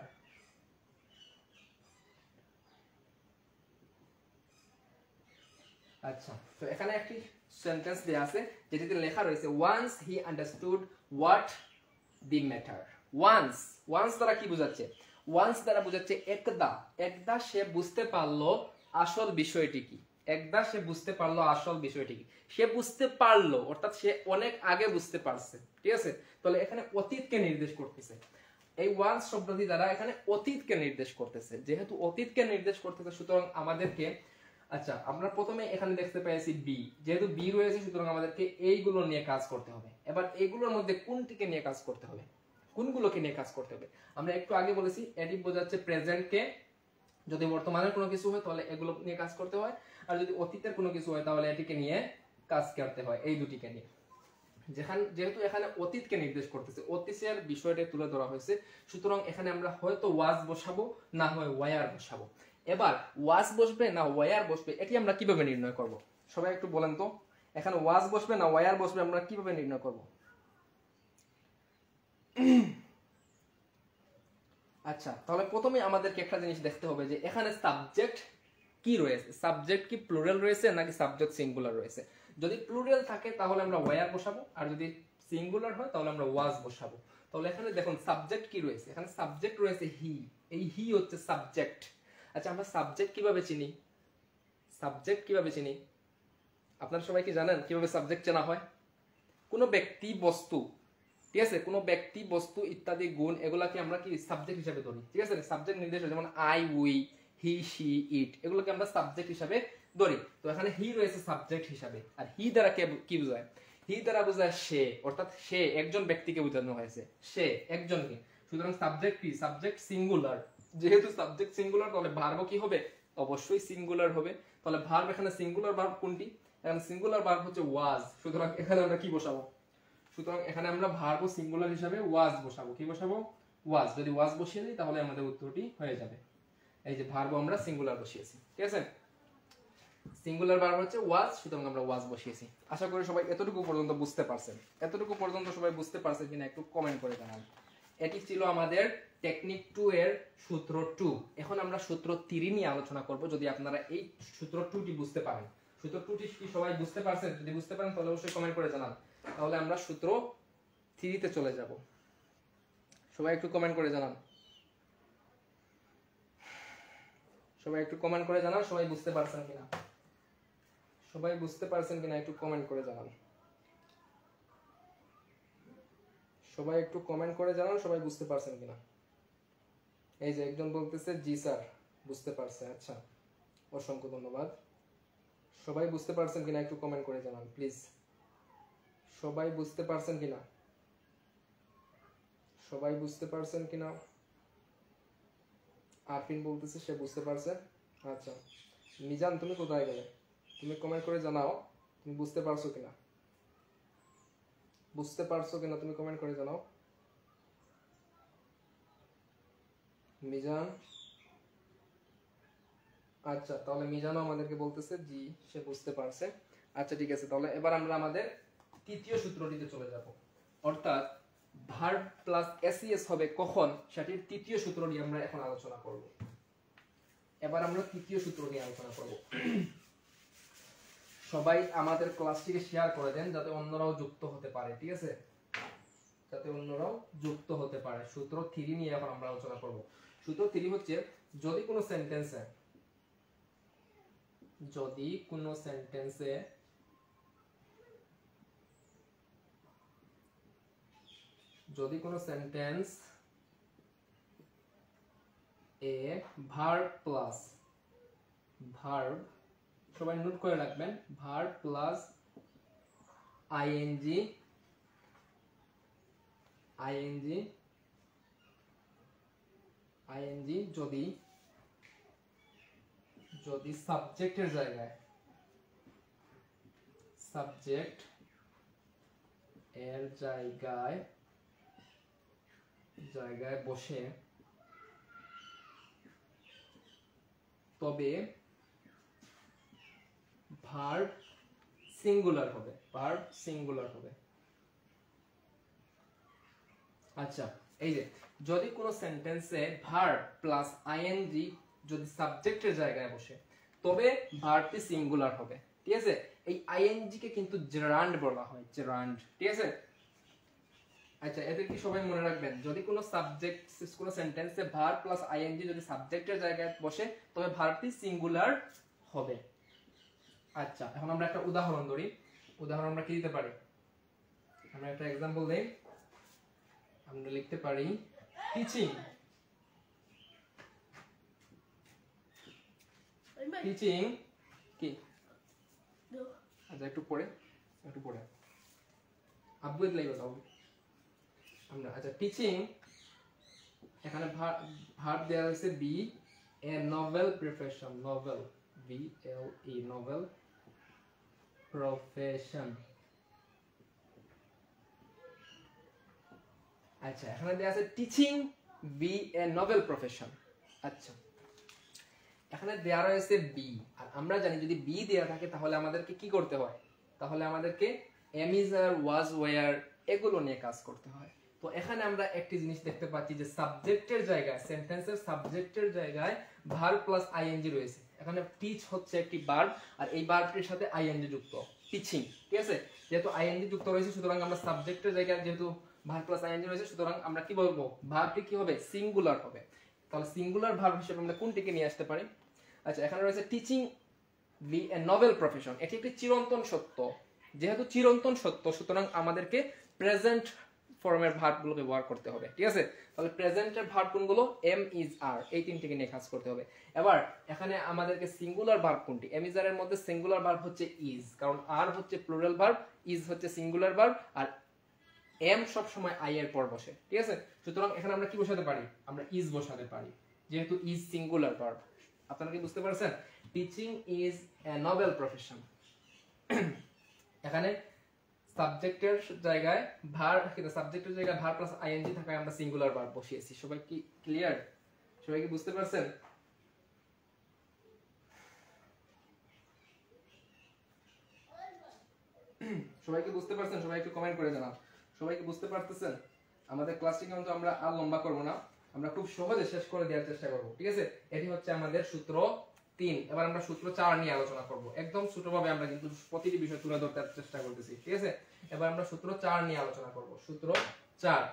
আচ্ছা, তো এখানে একটি সেন্টেন্স দেয়া আছে যেটিতে লেখা রয়েছে once he understood what the matter. once দ্বারা কি বোঝাচ্ছে? once দ্বারা বোঝাচ্ছে একদা সে বুঝতে পারলো আসল বিষয়টি কি। একদা সে বুঝতে পারলো আসল বিষয়টি কি। সে বুঝতে পারলো অর্থাৎ সে অনেক আগে বুঝতে পারছে, ঠিক আছে? তাহলে এখানে অতীতকে নির্দেশ করতেছে। এই once শব্দটি দ্বারা এখানে অতীতকে নির্দেশ করতেছে। যেহেতু অতীতকে নির্দেশ করতেছে সুতরাং আমাদেরকে, আচ্ছা আমরা প্রথমে এখানে দেখতে পেয়েছি বি, যেহেতু বি রয়েছে সুতরাং আমাদেরকে এইগুলো নিয়ে কাজ করতে হবে। এবার এইগুলোর মধ্যে কোনটিকে নিয়ে কাজ করতে হবে, কোনগুলোকে নিয়ে কাজ করতে হবে? আমরা একটু আগে বলেছি এটি বোঝাচ্ছে প্রেজেন্টকে, যদি বর্তমানের কোনো কিছু হয় তাহলে এগুলো নিয়ে কাজ করতে হয়, আর যদি অতীতের কোনো কিছু হয় তাহলে এটিকে নিয়ে কাজ করতে হয়, এই দুটিকে নিয়ে। যেহেতু এখানে অতীতকে নির্দেশ করতেছে, অতীতের বিষয়টা তুলে ধরা হয়েছে, সুতরাং এখানে আমরা হয়তো ওয়াজ বসাবো না হয় ওয়ার বসাবো। এবার ওয়াজ বসবে না ওয়ার বসবে এটি আমরা কিভাবে নির্ণয় করব? সবাই একটু বলেন তো, এখানে ওয়াজ বসবে না ওয়ার বসবে আমরা কিভাবে নির্ণয় করব? আচ্ছা, তাহলে প্রথমে আমাদেরকে একটা জিনিস দেখতে হবে যে এখানে সাবজেক্ট কি রয়েছে, সাবজেক্ট কি প্লুরাল রয়েছে নাকি সাবজেক্ট সিঙ্গুলার রয়েছে। যদি প্লুরাল থাকে তাহলে আমরা ওয়ার বসাবো, আর যদি সিঙ্গুলার হয় তাহলে আমরা ওয়াজ বসাবো। তাহলে এখানে দেখুন সাবজেক্ট কি রয়েছে, এখানে সাবজেক্ট রয়েছে হি, এই হি হচ্ছে সাবজেক্ট। আচ্ছা, আমরা সাবজেক্ট কিভাবে চিনি? সাবজেক্ট কিভাবে চিনি আপনারা সবাই কি জানেন কিভাবে সাবজেক্ট চেনা হয়? কোনো ব্যক্তি বস্তু, ঠিক আছে, কোনো ব্যক্তি বস্তু ইত্যাদি গুণ এগুলাকে আমরা কি সাবজেক্ট হিসেবে ধরি, ঠিক আছে? সাবজেক্ট নির্দেশ যেমন I we he she it, এগুলোকে আমরা সাবজেক্ট হিসেবে ধরি। তো এখানে হি রয়েছে সাবজেক্ট হিসাবে, আর হি দ্বারা কি বোঝায়? হি দ্বারা বোঝায় সে, অর্থাৎ সে একজন ব্যক্তিকে বোঝানো হয়েছে, সে একজনকে। সুতরাং সাবজেক্ট কি? Subject singular. যেহেতু সাবজেক্ট সিঙ্গুলার তাহলে ভার্ব কি হবে? অবশ্যই সিঙ্গুলার হবে। তাহলে ভার্ব এখানে সিঙ্গুলার ভার্ব কোনটি? এখানে সিঙ্গুলার ভার্ব হচ্ছে ওয়াজ। সুতরাং এখানে আমরা কি বসাবো? সুতরাং এখানে আমরা ভার্ব সিঙ্গুলার হিসাবে ওয়াজ বসাবো। কি বসাবো? ওয়াজ। যদি ওয়াজ বসিয়ে দিই তাহলে আমাদের উত্তরটি হয়ে যাবে। এই যে ভার্ব আমরা সিঙ্গুলার বসিয়েছি, ঠিক আছে? সিঙ্গুলার ভার্ব হচ্ছে ওয়াজ, সুতরাং আমরা ওয়াজ বসিয়েছি। আশা করি সবাই এতটুকু পর্যন্ত বুঝতে পারছেন। এতটুকু পর্যন্ত সবাই বুঝতে পারছেন কিনা একটু কমেন্ট করে জানান। এটি ছিল আমাদের টেকনিক 2 এর সূত্র 2। এখন আমরা সূত্র 3 নিয়ে আলোচনা করব। যদি আপনারা এই সূত্র 2টি বুঝতে পারেন, সূত্র 2টি কি সবাই বুঝতে পারছেন? যদি বুঝতে পারেন তাহলে অবশ্যই কমেন্ট করে জানান। তাহলে আমরা সূত্র 3 তে চলে যাব। সবাই একটু কমেন্ট করে জানান। সবাই একটু কমেন্ট করে জানান সবাই বুঝতে পারছেন কিনা। সবাই বুঝতে পারছেন কিনা একটু কমেন্ট করে জানান। সবাই একটু কমেন্ট করে জানান সবাই বুঝতে পারছেন কিনা। এই যে একজন বলতেছে জি স্যার বুঝতে পারছে। আচ্ছা, অসংখ্য ধন্যবাদ। সবাই বুঝতে পারছেন কিনা একটু কমেন্ট করে জানান প্লিজ। সবাই বুঝতে পারছেন কিনা? সবাই বুঝতে পারছেন কিনা? আরফিন বলতেছে সে বুঝতে পারছে। আচ্ছা, মিজান তুমি কোথায় গেলে? তুমি কমেন্ট করে জানাও তুমি বুঝতে পারছো কিনা। বুঝতে পারছো কিনা তুমি কমেন্ট করে জানাও। মিজান, আচ্ছা তাহলে মিজানও আমাদেরকে বলতেছে জি সে বুঝতে পারছে। আচ্ছা ঠিক আছে, তাহলে এবার আমরা আমাদের তৃতীয় সূত্রটিতে চলে যাব। অর্থাৎ ভার্ব প্লাস এসইএস হবে কখন, সেটির তৃতীয় সূত্র নিয়ে আমরা এখন আলোচনা করব। এবার আমরা তৃতীয় সূত্র নিয়ে আলোচনা করব। সবাই আমাদের ক্লাসটিকে শেয়ার করে দেন যাতে অন্যরাও যুক্ত হতে পারে, ঠিক আছে? যাতে অন্যরাও যুক্ত হতে পারে। সূত্র 3 নিয়ে এখন আমরা আলোচনা করব। সূত্র 3 হচ্ছে যদি কোনো সেন্টেন্সে যদি কোনো সেন্টেন্স এ ভার্ব প্লাস সবাই নোট করে রাখবেন, ভার্ব প্লাস আইএনজি যদি সাবজেক্টের জায়গায় বসে তবে ভার্ব সিঙ্গুলার হবে, ভার্ব সিঙ্গুলার হবে। আচ্ছা, এই যে যদি কোনো সেন্টেন্সে ভার্ব প্লাস আইএনজি যদি সাবজেক্টের জায়গায় বসে তবে ভার্বটি সিঙ্গুলার হবে, ঠিক আছে। এই আইএনজি কে কিন্তু জেরান্ড বলা হয়, জেরান্ড, ঠিক আছে। আচ্ছা, এদের কি সবাই মনে রাখবেন, যদি কোনো সাবজেক্ট কোনো সেন্টেন্সে ভার্ব প্লাস আইএনজি যদি সাবজেক্টের জায়গায় বসে তবে ভার্বটি সিঙ্গুলার হবে। আচ্ছা, এখন আমরা একটা উদাহরণ ধরি। উদাহরণ আমরা কি দিতে পারি, আমরা একটা एग्जांपल দেই। আমরা লিখতে পারি টিচিং, টিচিং কি, আচ্ছা একটু পরে আব্বু এর লাইভ দাও আমরা। আচ্ছা, টিচিং এখানে ভার্ব দেয়া হয়েছে be a noble profession, noble B L E noble profession. আচ্ছা, এখানে দেয়া আছে teaching be a noble profession. আচ্ছা, এখানে দেয়া রয়েছে বি, আর আমরা জানি যদি বি দেয়া থাকে তাহলে আমাদেরকে কি করতে হয়, তাহলে আমাদেরকে am is are was were এগুলো নিয়ে কাজ করতে হয়। তো এখানে আমরা একটি জিনিস দেখতে পাচ্ছি যে সাবজেক্টের জায়গায়, সেন্টেন্সের সাবজেক্টের জায়গায় ভার্ব প্লাস আইএনজি রয়েছে। এখানে টিচ হচ্ছে একটি ভার্ব আর এই ভার্বটির সাথে আইএনজি যুক্ত, টিচিং, ঠিক আছে। যেহেতু আইএনজি যুক্ত রয়েছে সুতরাং আমরা সাবজেক্টের জায়গায় যেহেতু ভার্ব প্লাস আইএনজি রয়েছে সুতরাং আমরা কি বলবো, ভার্বটি কি হবে, সিঙ্গুলার হবে। তাহলে সিঙ্গুলার ভার্ব হিসেবে আমরা কোনটিকে নিয়ে আসতে পারি। আচ্ছা, এখানে রয়েছে teaching be a noble profession, এটি একটি চিরন্তন সত্য। যেহেতু চিরন্তন সত্য সুতরাং আমাদেরকে প্রেজেন্ট ফর্মের ভার্বগুলো ব্যবহার করতে হবে, ঠিক আছে। তাহলে প্রেজেন্টের ভার্ব কোনগুলো, এম ইজ আর, এই তিনটিকে নিয়ে কাজ করতে হবে। এবার এখানে আমাদেরকে সিঙ্গুলার ভার্ব কোনটি, এম ইজ আর এর মধ্যে সিঙ্গুলার ভার্ব হচ্ছে ইজ, কারণ আর হচ্ছে প্লুরাল ভার্ব, ইজ হচ্ছে সিঙ্গুলার ভার্ব, আর এম সব সময় আই এর পর বসে, ঠিক আছে। সুতরাং এখানে আমরা কি বসাতে পারি, আমরা ইজ বসাতে পারি, যেহেতু ইজ সিঙ্গুলার ভার্ব। আপনারা কি বুঝতে পারছেন, teaching is a noble profession. এখানে সাবজেক্টের জায়গায় সাবজেক্টের জায়গায় ভার্ব প্লাস আইএনজি থাকায় আমরা সিঙ্গুলার ভার্ব বসিয়েছি। সবাই কি ক্লিয়ার, সবাই কি বুঝতে পারছেন। সবাই কি বুঝতে পারছেন, সবাই একটু কমেন্ট করে জানান সবাই কি বুঝতে পারতেছেন। আমাদের ক্লাসটি কিন্তু আমরা আর লম্বা করব না, আমরা খুব সহজে শেষ করে দেওয়ার চেষ্টা করব, ঠিক আছে। এটি হচ্ছে আমাদের সূত্র 3। এবার আমরা সূত্র 4 নিয়ে আলোচনা করব। একদম ছোটভাবে আমরা কিন্তু প্রতিটি বিষয় তুলে ধরতে চেষ্টা করতেছি, ঠিক আছে। এবার আমরা সূত্র 4 নিয়ে আলোচনা করব, সূত্র 4।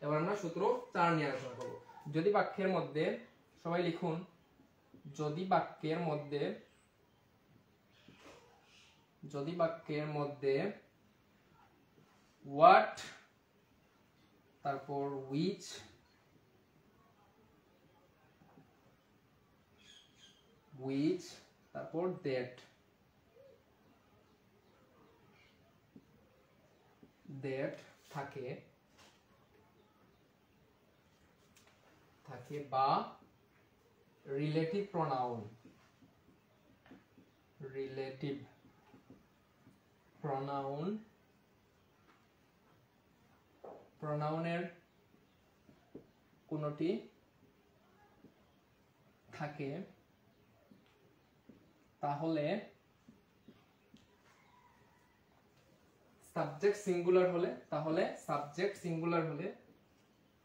এবার আমরা সূত্র 4 নিয়ে আলোচনা করব। যদি বাক্যের মধ্যে, সবাই লিখুন, যদি বাক্যের মধ্যে what তারপর which তারপর that থাকে বা রিলেটিভ প্রনাউনের কোনটি থাকে তাহলে সাবজেক্ট সিঙ্গুলার হলে ভার্ব সিঙ্গুলার হবে। সাবজেক্ট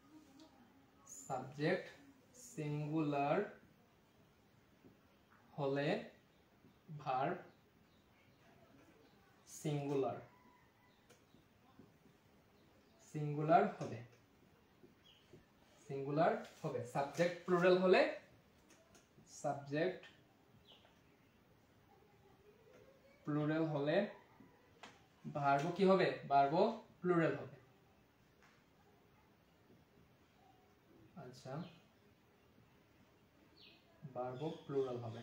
প্লুরাল হলে ভার্ব কি হবে, ভার্ব প্লুরাল হবে। আচ্ছা, ভার্ব প্লুরাল হবে।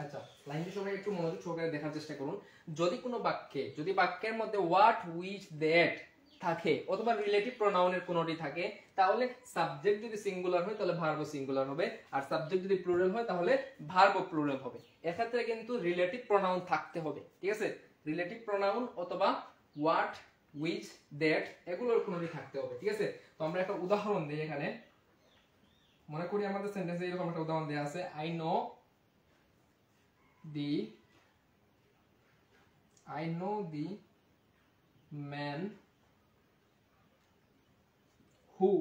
আচ্ছা, লাইনটি সবাই একটু মনোযোগ সহকারে দেখার চেষ্টা করুন। যদি বাক্যের মধ্যে what which that থাকে অথবা রিলেটিভ প্রোনাউনের কোনটি থাকে তাহলে সাবজেক্ট যদি সিঙ্গুলার হয় তাহলে ভার্ব সিঙ্গুলার হবে, আর সাবজেক্ট যদি প্লুরাল হয় তাহলে ভার্ব প্লুরাল হবে। এক্ষেত্রে কিন্তু রিলেটিভ প্রোনাউন থাকতে হবে, ঠিক আছে। রিলেটিভ প্রোনাউন অথবা what which that এগুলোর কোনটি থাকতে হবে, ঠিক আছে। তো আমরা একটা উদাহরণ দিই। এখানে মনে করি আমাদের সেন্টেন্সে এরকম একটা উদাহরণ দেয়া আছে, I know the man who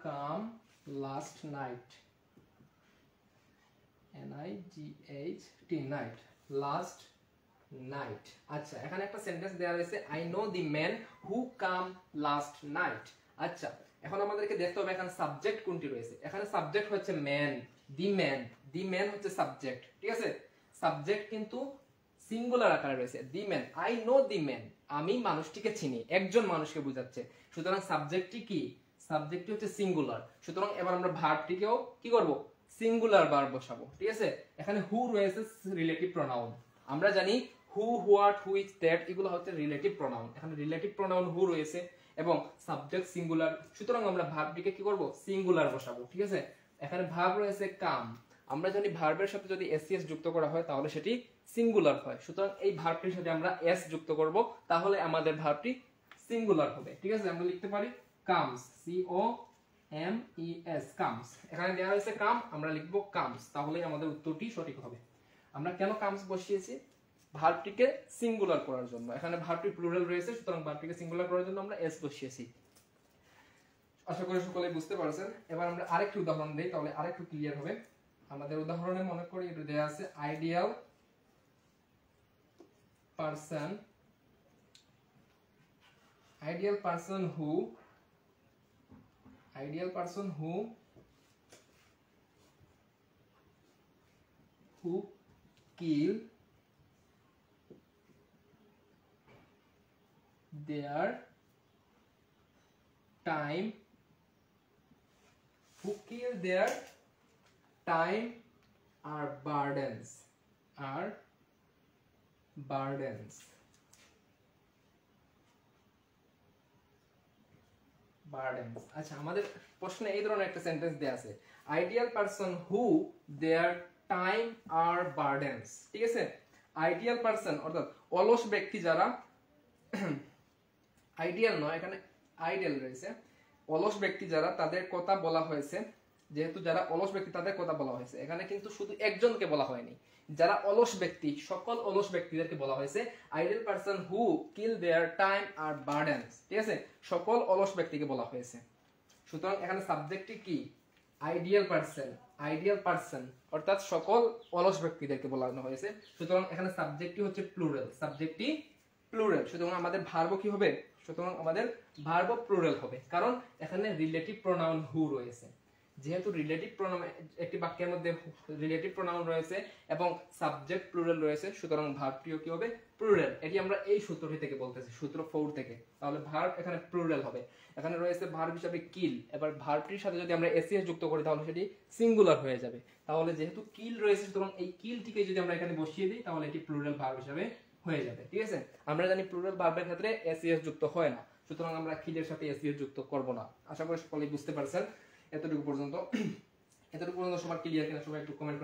come last night. NIGHT night, last night. আচ্ছা, এখানে একটা সেন্টেন্স দেয়া রয়েছে I know the man who come last night. আচ্ছা, এখন আমাদেরকে দেখতে হবে এখানে সাবজেক্ট কোনটি রয়েছে। এখানে সাবজেক্ট হচ্ছে ম্যান, দি ম্যান হচ্ছে সাবজেক্ট, ঠিক আছে। সাবজেক্ট কিন্তু সিঙ্গুলার আকারে রয়েছে, the man, I know the man, আমি মানুষটিকে চিনি, একজন মানুষকে বোঝাচ্ছে। সুতরাং সাবজেক্টটি কি? সাবজেক্টটি হচ্ছে সিঙ্গুলার। সুতরাং এবার আমরা ভার্বটিকেও কি করব? সিঙ্গুলার ভার্ব বসাবো, ঠিক আছে। এখানে হু রয়েছে রিলেটিভ প্রোনাউন। আমরা জানি হু, হোয়াট, হুইচ, দ্যাট এগুলো হচ্ছে রিলেটিভ প্রোনাউন। এখানে রিলেটিভ প্রোনাউন হু রয়েছে এবং সাবজেক্ট সিঙ্গুলার। সুতরাং আমরা ভার্বটিকে কি করব? সিঙ্গুলার বসাবো, ঠিক আছে। এখানে ভার্ব রয়েছে কাম। আমরা জানি ভার্বের সাথে যদি এসইএস যুক্ত করা হয় তাহলে সেটি সিঙ্গুলার হয়। সুতরাং এই ভার্বটির সাথে আমরা এস যুক্ত করব, তাহলে আমাদের ভার্বটি সিঙ্গুলার হবে, ঠিক আছে। আমরা লিখতে পারি কামস, COMES, কামস। এখানে দেওয়া হয়েছে কাম, আমরা লিখব কামস, তাহলে আমাদের উত্তরটি সঠিক হবে। আমরা কেন কামস বসিয়েছি? ভার্বটিকে সিঙ্গুলার করার জন্য। এখানে ভার্বটি প্লুরাল রয়েছে, সুতরাং ভার্বটিকে সিঙ্গুলার করার জন্য আমরা এস বসিয়েছি। আশা করি সকলেই বুঝতে পারছেন। এবার আমরা আরেকটি উদাহরণ দেই, তাহলে আরেকটু ক্লিয়ার হবে। আমাদের উদাহরণে মনে করি এটা দেয়া আছে ideal person who kill their time or burdens আচ্ছা, আমাদের প্রশ্নে এই ধরনের একটা সেন্টেন্স দেয়া আছে ideal person who their time are burdens, ঠিক আছে। আইডিয়াল পারসন অর্থাৎ অলস ব্যক্তি যারা, আইডিয়াল নয়, এখানে আইডিয়াল রয়েছে। অলস ব্যক্তি যারা, তাদের কথা বলা হয়েছে। যেহেতু যারা অলস ব্যক্তি তাদের কথা বলা হয়েছে, এখানে কিন্তু শুধু একজনকে বলা হয়নি। যারা অলস ব্যক্তি, সকল অলস ব্যক্তিদেরকে বলা হয়েছে ideal person who kill their time are burdens, ঠিক আছে। সকল অলস ব্যক্তিকে বলা হয়েছে। সুতরাং এখানে সাবজেক্টটি কি? আইডিয়াল পারসন অর্থাৎ সকল অলস ব্যক্তিদেরকে বলানো হয়েছে। সুতরাং এখানে সাবজেক্টটি হচ্ছে প্লুরাল, সুতরাং আমাদের ভার্ব কি হবে? সুতরাং আমাদের ভার্ব প্লুরাল হবে, কারণ এখানে রিলেটিভ প্রোনাউন হু রয়েছে। যেহেতু রিলেটিভ প্রোনাউন, একটি বাক্যের মধ্যে রিলেটিভ প্রোনাউন রয়েছে এবং সাবজেক্ট প্লুরাল রয়েছে, সুতরাং ভার্বটিও কি হবে? প্লুরাল। এটি আমরা এই সূত্রটি থেকে বলতেছি, সূত্র 4 থেকে। তাহলে ভার্ব এখানে প্লুরাল হবে। এখানে রয়েছে ভার্ব হিসাবে কিল। এবার ভার্বটির সাথে যদি আমরা এসইএস যুক্ত করি তাহলে সেটি সিঙ্গুলার হয়ে যাবে। তাহলে যেহেতু কিল রয়েছে, সুতরাং এই কিলটিকে যদি আমরা এখানে বসিয়ে দিই তাহলে এটি প্লুরাল ভার্ব হিসাবে হয়ে যাবে, ঠিক আছে। আমরা জানি প্লুরাল ভার্বের ক্ষেত্রে এসইএস যুক্ত হয় না, সুতরাং আমরা কিলের সাথে এসইএস যুক্ত করব না। আশা করি সকলেই বুঝতে পারছেন। এতটুকু পর্যন্ত সবার ক্লিয়ার কিনা সবাই একটু কমেন্ট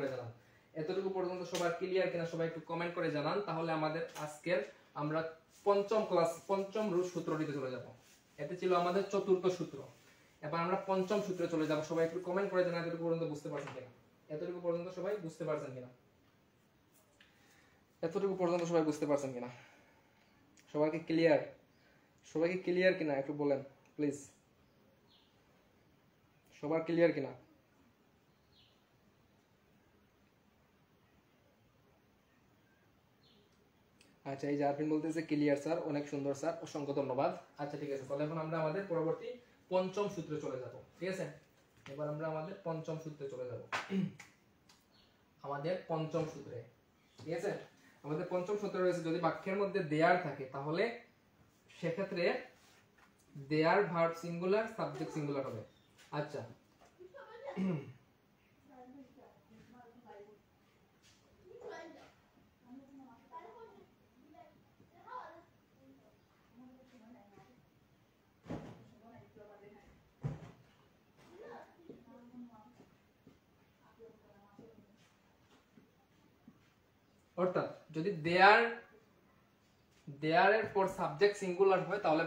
করে জানান। তাহলে আমাদের আজকের আমরা পঞ্চম রুট সূত্রটিতে চলে যাব। এতে ছিল আমাদের চতুর্থ সূত্র। এবার আমরা পঞ্চম সূত্রে চলে যাব। সবাই একটু কমেন্ট করে জানান এতটুকু পর্যন্ত বুঝতে পারছেন কিনা। সবাইকে ক্লিয়ার কিনা একটু বলেন প্লিজ। সবার ক্লিয়ার কিনা? আচ্ছা, এই যে আরফিন বলতেছে ক্লিয়ার স্যার, অনেক সুন্দর স্যার, অসংখ্য ধন্যবাদ। আচ্ছা, ঠিক আছে, তাহলে এখন আমরা আমাদের পরবর্তী পঞ্চম সূত্রে চলে যাব, ঠিক আছে। এবার আমরা আমাদের পঞ্চম সূত্রে চলে যাব। আমাদের পঞ্চম সূত্রে, ঠিক আছে, আমাদের পঞ্চম সূত্রে রয়েছে যদি বাক্যের মধ্যে দেয়ার থাকে তাহলে সেক্ষেত্রে দেয়ার ভার্ব সিঙ্গুলার, সাবজেক্ট সিঙ্গুলার হবে। আচ্ছা, অর্থাৎ যদি দেয়ার এর পর সাবজেক্ট সিঙ্গুলার হয় তাহলে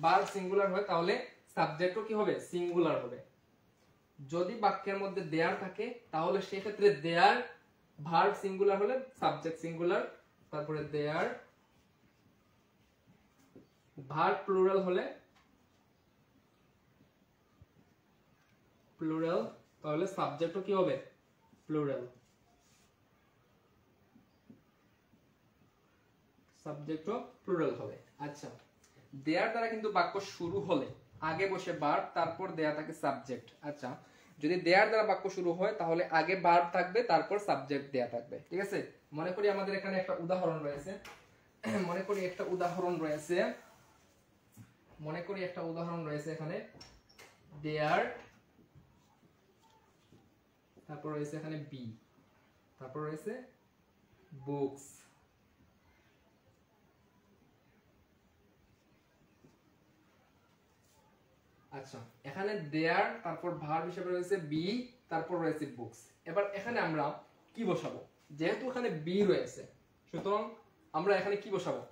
ভার্ব সিঙ্গুলার হয় তাহলে সাবজেক্টও কি হবে সিঙ্গুলার হবে। যদি বাক্যের মধ্যে দেয়ার থাকে তাহলে সেই ক্ষেত্রে দেয়ার ভার্ব সিঙ্গুলার হলে সাবজেক্ট সিঙ্গুলার, তারপরে দেয়ার ভার্ব প্লুরাল হলে প্লুরাল, তাহলে সাবজেক্টও কি হবে প্লুরাল, সাবজেক্টও প্লুরাল হবে। আচ্ছা, দেয়ার দ্বারা কিন্তু বাক্য শুরু হলে আগে বসে ভার্ব, তারপর দেয়া থাকে সাবজেক্ট। আচ্ছা, যদি দেয়ার দ্বারা বাক্য শুরু হয় তাহলে আগে ভার্ব থাকবে, তারপর সাবজেক্ট দেয়া থাকবে। ঠিক আছে, মনে করি আমাদের এখানে একটা উদাহরণ রয়েছে, মনে করি একটা উদাহরণ রয়েছে, মনে করি একটা উদাহরণ রয়েছে এখানে দেয়ার, তারপর রয়েছে এখানে বি, তারপর রয়েছে বুকস। আচ্ছা, এখানে দেয়ার, তারপর ভার্ব হিসেবে রয়েছে বি, তারপর রয়েছে বুকস। এবার এখানে আমরা কি বসাবো? যেহেতু এখানে বি রয়েছে, সুতরাং আমরা এখানে কি বসাবো?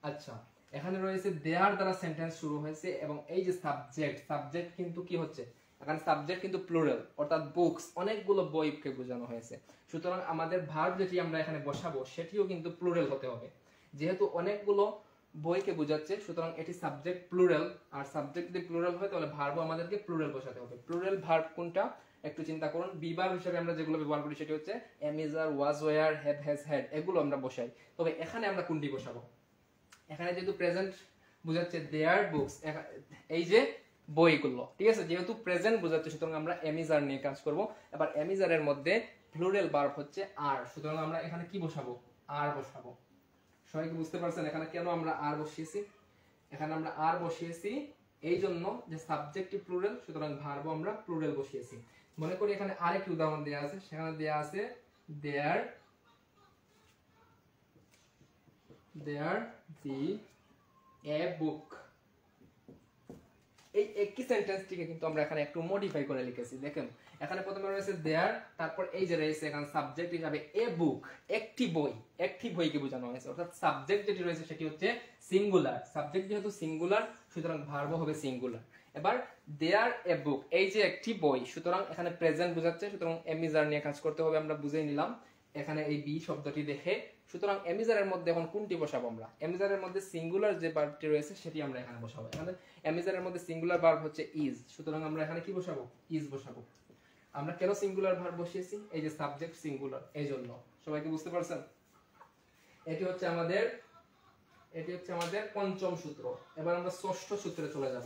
আচ্ছা, এখানে রয়েছে দেয়ার দ্বারা সেন্টেন্স শুরু হয়েছে, এবং এই যে সাবজেক্ট, সাবজেক্ট কিন্তু কি হচ্ছে এখানে, সাবজেক্ট কিন্তু প্লুরাল, অর্থাৎ বুকস অনেকগুলো বইকে বোঝানো হয়েছে। সুতরাং আমাদের ভার্ব যেটি আমরা এখানে বসাবো সেটিও কিন্তু প্লুরাল হতে হবে। যেহেতু অনেকগুলো বইকে বোঝাচ্ছে, সুতরাং এটি সাবজেক্ট প্লুরাল, আর সাবজেক্ট যদি প্লুরাল হয় তাহলে ভার্বও আমাদেরকে প্লুরাল বসাতে হবে। প্লুরাল ভার্ব কোনটা একটু চিন্তা করুন। বি ভার্ব হিসেবে আমরা যেগুলো ব্যবহার করি সেটি হচ্ছে am, is, are, was, were, have, has, had, এগুলো আমরা বসাই। তবে এখানে আমরা কোনটি বসাবো? এখানে যেহেতু প্রেজেন্ট বোঝাচ্ছে দেয়ার বুকস, এই যে বইগুলো, ঠিক আছে, যেহেতু প্রেজেন্ট বোঝাচ্ছে সুতরাং আমরা এম, ইজ, আর নিয়ে কাজ করব। এবার এম, ইজ, আর এর মধ্যে প্লুরাল ভার্ব হচ্ছে আর, সুতরাং আমরা এখানে কি বসাবো? আর বসাবো। সবাই কি বুঝতে পারছেন এখানে কেন আমরা আর বসিয়েছি? এখানে আমরা আর বসিয়েছি এই জন্য যে সাবজেক্টটি প্লুরাল, সুতরাং ভার্বও আমরা প্লুরাল বসিয়েছি। মনে করি এখানে আরেকটি উদাহরণ দেয়া আছে, সেখানে দেয়া আছে দেয়ার দি এ বুক। এই একই সেন্টেন্সটিকে কিন্তু আমরা এখানে একটু মডিফাই করে লিখেছি। দেখেন এখানে প্রথমে রয়েছে দেয়ার, তারপর এই যে রয়েছে এখানে সাবজেক্ট হিসাবে এ বুক, একটি বই, একটি বইকে বোঝানো হয়েছে, অর্থাৎ সাবজেক্ট যেটি রয়েছে সেটি হচ্ছে সিঙ্গুলার। সাবজেক্ট যেহেতু সিঙ্গুলার সুতরাং ভার্বও হবে সিঙ্গুলার। এবার দেয়ার এ বুক, এই যে একটি বই, সুতরাং এখানে প্রেজেন্ট বোঝাচ্ছে, সুতরাং এম, ইজ, আর নিয়ে কাজ করতে হবে, আমরা বুঝেই নিলাম এখানে এই বি শব্দটি দেখে। সুতরাং এম, ইজ, আর এর মধ্যে এখন কোনটি বসাবো আমরা? এম, ইজ, আর এর মধ্যে সিঙ্গুলার যে ভার্বটি রয়েছে সেটি আমরা এখানে বসাবো। এখানে এম, ইজ, আর এর মধ্যে সিঙ্গুলার ভার্ব হচ্ছে ইজ, সুতরাং আমরা এখানে কি বসাবো? ইজ বসাবো। আমরা কেন সিঙ্গুলার ভার্ব বসিয়েছি? এই যে সাবজেক্ট সিঙ্গুলার, এই জন্য। সবাই কি বুঝতে পারছেন? এটি হচ্ছে আমাদের পঞ্চম সূত্র। এবার আমরা ষষ্ঠ সূত্রে চলে যাব।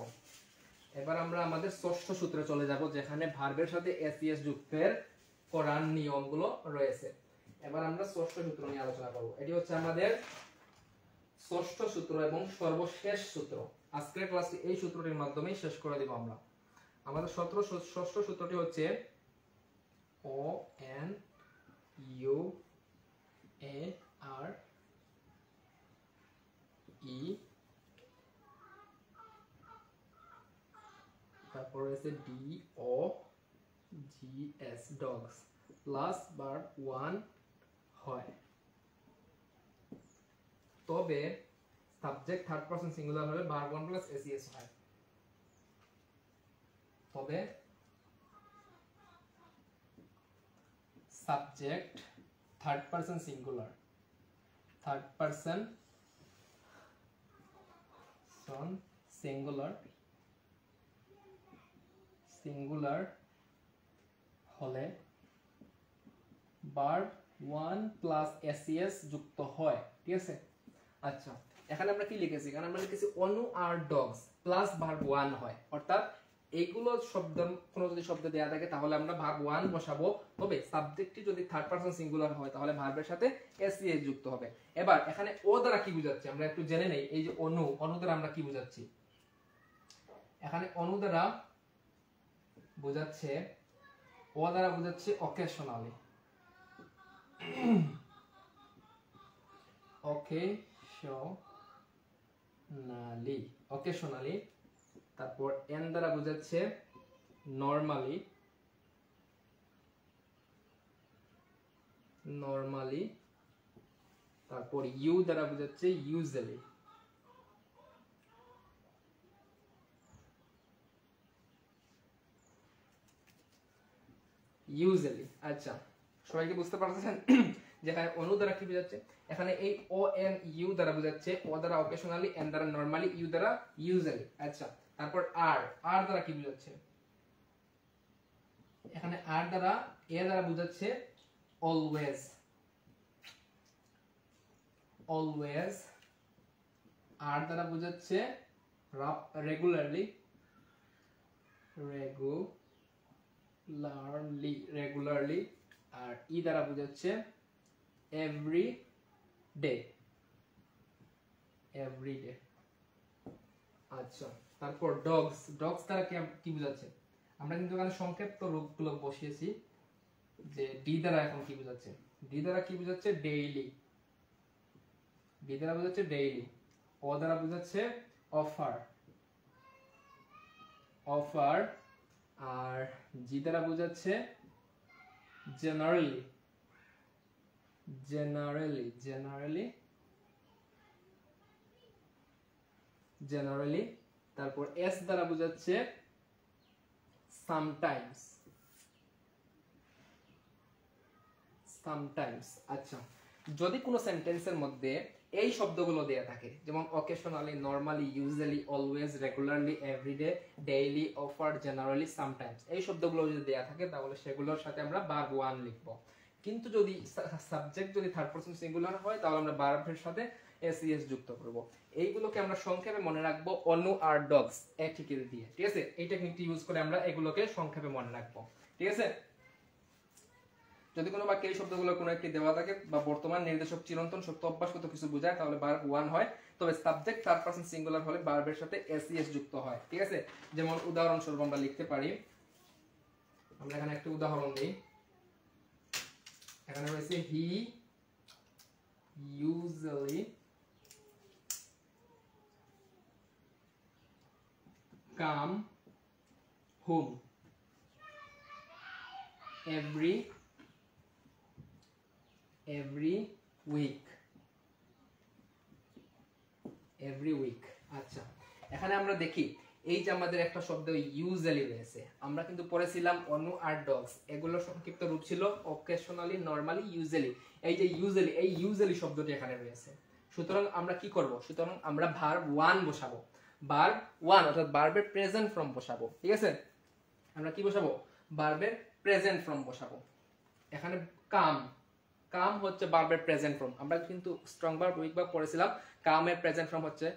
আমাদের ষষ্ঠ সূত্রে চলে যাব, যেখানে ভার্বের সাথে এসইএস যুক্তের করার নিয়মগুলো রয়েছে। এবার আমরা ষষ্ঠ সূত্র নিয়ে আলোচনা করব। এটি হচ্ছে আমাদের ষষ্ঠ সূত্র এবং সর্বশেষ সূত্র। আজকের ক্লাসটি এই সূত্রটির মাধ্যমেই শেষ করে দেব আমরা। আমাদের ষষ্ঠ সূত্রটি হচ্ছে O N U A R E, তারপর রয়েছে D O G S, dogs, plus verb one হয়, তবে সাবজেক্ট থার্ড পারসন সিঙ্গুলার হলে ভার্ব ওয়ান প্লাস এসইএস হয়। তবে সাবজেক্ট থার্ড পারসন সিঙ্গুলার হলে ভার্ব ওয়ান প্লাস এসইএস যুক্ত হয়। ঠিক আছে, আচ্ছা এখানে আমরা কি লিখেছি? এখানে আমরা লিখেছি অনু আর ডগস প্লাস ভার্ব ওয়ান হয়, অর্থাৎ এইগুলো শব্দ কোনো যদি শব্দ দেয়া থাকে তাহলে আমরা ভার্ব ওয়ান বসাবো, তবে সাবজেক্টটি যদি থার্ড পারসন সিঙ্গুলার হয় তাহলে ভার্বের সাথে এসইএস যুক্ত হবে। এবার এখানে ও দ্বারা কি বোঝাচ্ছে আমরা একটু জেনে নেই। এই যে অনু দ্বারা আমরা কি বোঝাচ্ছি? এখানে অনু দ্বারা বোঝাচ্ছে, ও দ্বারা বোঝাচ্ছে অকেশনালি, অকেশনালি। তারপর এন দ্বারা বোঝাচ্ছে নরমালি, তারপর ইউ দ্বারা বোঝাচ্ছে ইউজুয়ালি। ইউজুয়ালি। আচ্ছা, সবাই কি বুঝতে পারছেন যেখানে অনু দ্বারা কি বোঝাচ্ছে? এখানে এই ও এন ইউ দ্বারা বোঝাচ্ছে, ও দ্বারা অকেশনালি, এন দ্বারা নরমালি, ইউ দ্বারা ইউজুয়ালি। আচ্ছা, তারপর আর, আর দ্বারা কি বোঝাচ্ছে? এখানে আর দ্বারা, এ দ্বারা বোঝাচ্ছে অলওয়েজ, অলওয়েজ। আর দ্বারা বোঝাচ্ছে রেগুলারলি, রেগুলারলি, রেগুলারলি। আর ই দ্বারা বোঝাচ্ছে এভরি ডে, এভরি ডে। আচ্ছা, তারপর ডগস, ডগস দ্বারা কি বোঝাচ্ছে? আমরা কিন্তু এখানে সংক্ষিপ্ত রূপগুলো বসিয়েছি, যে ডি দ্বারা এখন কি বোঝাচ্ছে? ডি দ্বারা কি বোঝাচ্ছে? ডেইলি, ডি দ্বারা বোঝাচ্ছে ডেইলি। ও দ্বারা বোঝাচ্ছে অফার, অফার। আর জি দ্বারা বোঝাচ্ছে জেনারেলি, জেনারেলি, জেনারেলি, জেনারেলি। তারপর এস দ্বারা বোঝাচ্ছে সামটাইমস, সামটাইমস। আচ্ছা, যদি কোনো সেন্টেন্সের মধ্যে এই শব্দগুলো দেয়া থাকে, যেমন occasionally, normally, usually, always, regularly, everyday, daily, অফার, জেনারেলি, সামটাইমস, এই শব্দগুলো যদি দেয়া থাকে তাহলে সেগুলোর সাথে আমরা ভার্ব ওয়ান লিখব। কিন্তু যদি সাবজেক্ট যদি থার্ড পারসন সিঙ্গুলার হয় তাহলে আমরা ভার্বের সাথে এসইএস যুক্ত করব। এইগুলোকে আমরা সংক্ষেপে মনে রাখবো অনু আর ডগস আর্টিকেল দিয়ে। ঠিক আছে, এই টেকনিকটি ইউজ করে আমরা এগুলোকে সংক্ষেপে মনে রাখবো। ঠিক আছে, যদি কোনো বাক্যে এই শব্দগুলো কোনো একটি দেওয়া থাকে বা বর্তমান, নির্দেশক, চিরন্তন, সত্য, অভ্যাসগত কিছু বোঝায় তাহলে ভার্ব ওয়ান হয়। তবে সাবজেক্ট থার্ড পারসন সিঙ্গুলার হলে ভার্বের সাথে এসইএস যুক্ত হয়। ঠিক আছে, যেমন উদাহরণস্বরূপ আমরা লিখতে পারি, আমরা এখানে একটা উদাহরণ দিই। এখানে রয়েছে হি usually come home every week, every week। আচ্ছা, এখানে আমরা দেখি এই যে আমাদের একটা শব্দ ইউজুয়ালি রয়েছে, আমরা কিন্তু পড়েছিলাম অনু আর ডগস, এগুলোর সংক্ষিপ্ত রূপ ছিল অকেশনালি, নরমালি, ইউজুয়ালি। এই যে ইউজুয়ালি, এই ইউজুয়ালি শব্দটি এখানে রয়েছে। সুতরাং আমরা কি করব? সুতরাং আমরা ভার্ব ওয়ান বসাবো, ভার্ব ওয়ান অর্থাৎ ভার্বের প্রেজেন্ট ফর্ম বসাবো। ঠিক আছে, আমরা কি বসাবো? ভার্বের প্রেজেন্ট ফর্ম বসাবো। এখানে কাম, কাম হচ্ছে ভার্বের প্রেজেন্ট ফর্ম। আমরা কিন্তু স্ট্রং ভার্ব, উইক ভার্ব পড়েছিলাম। কামের প্রেজেন্ট ফর্ম হচ্ছে,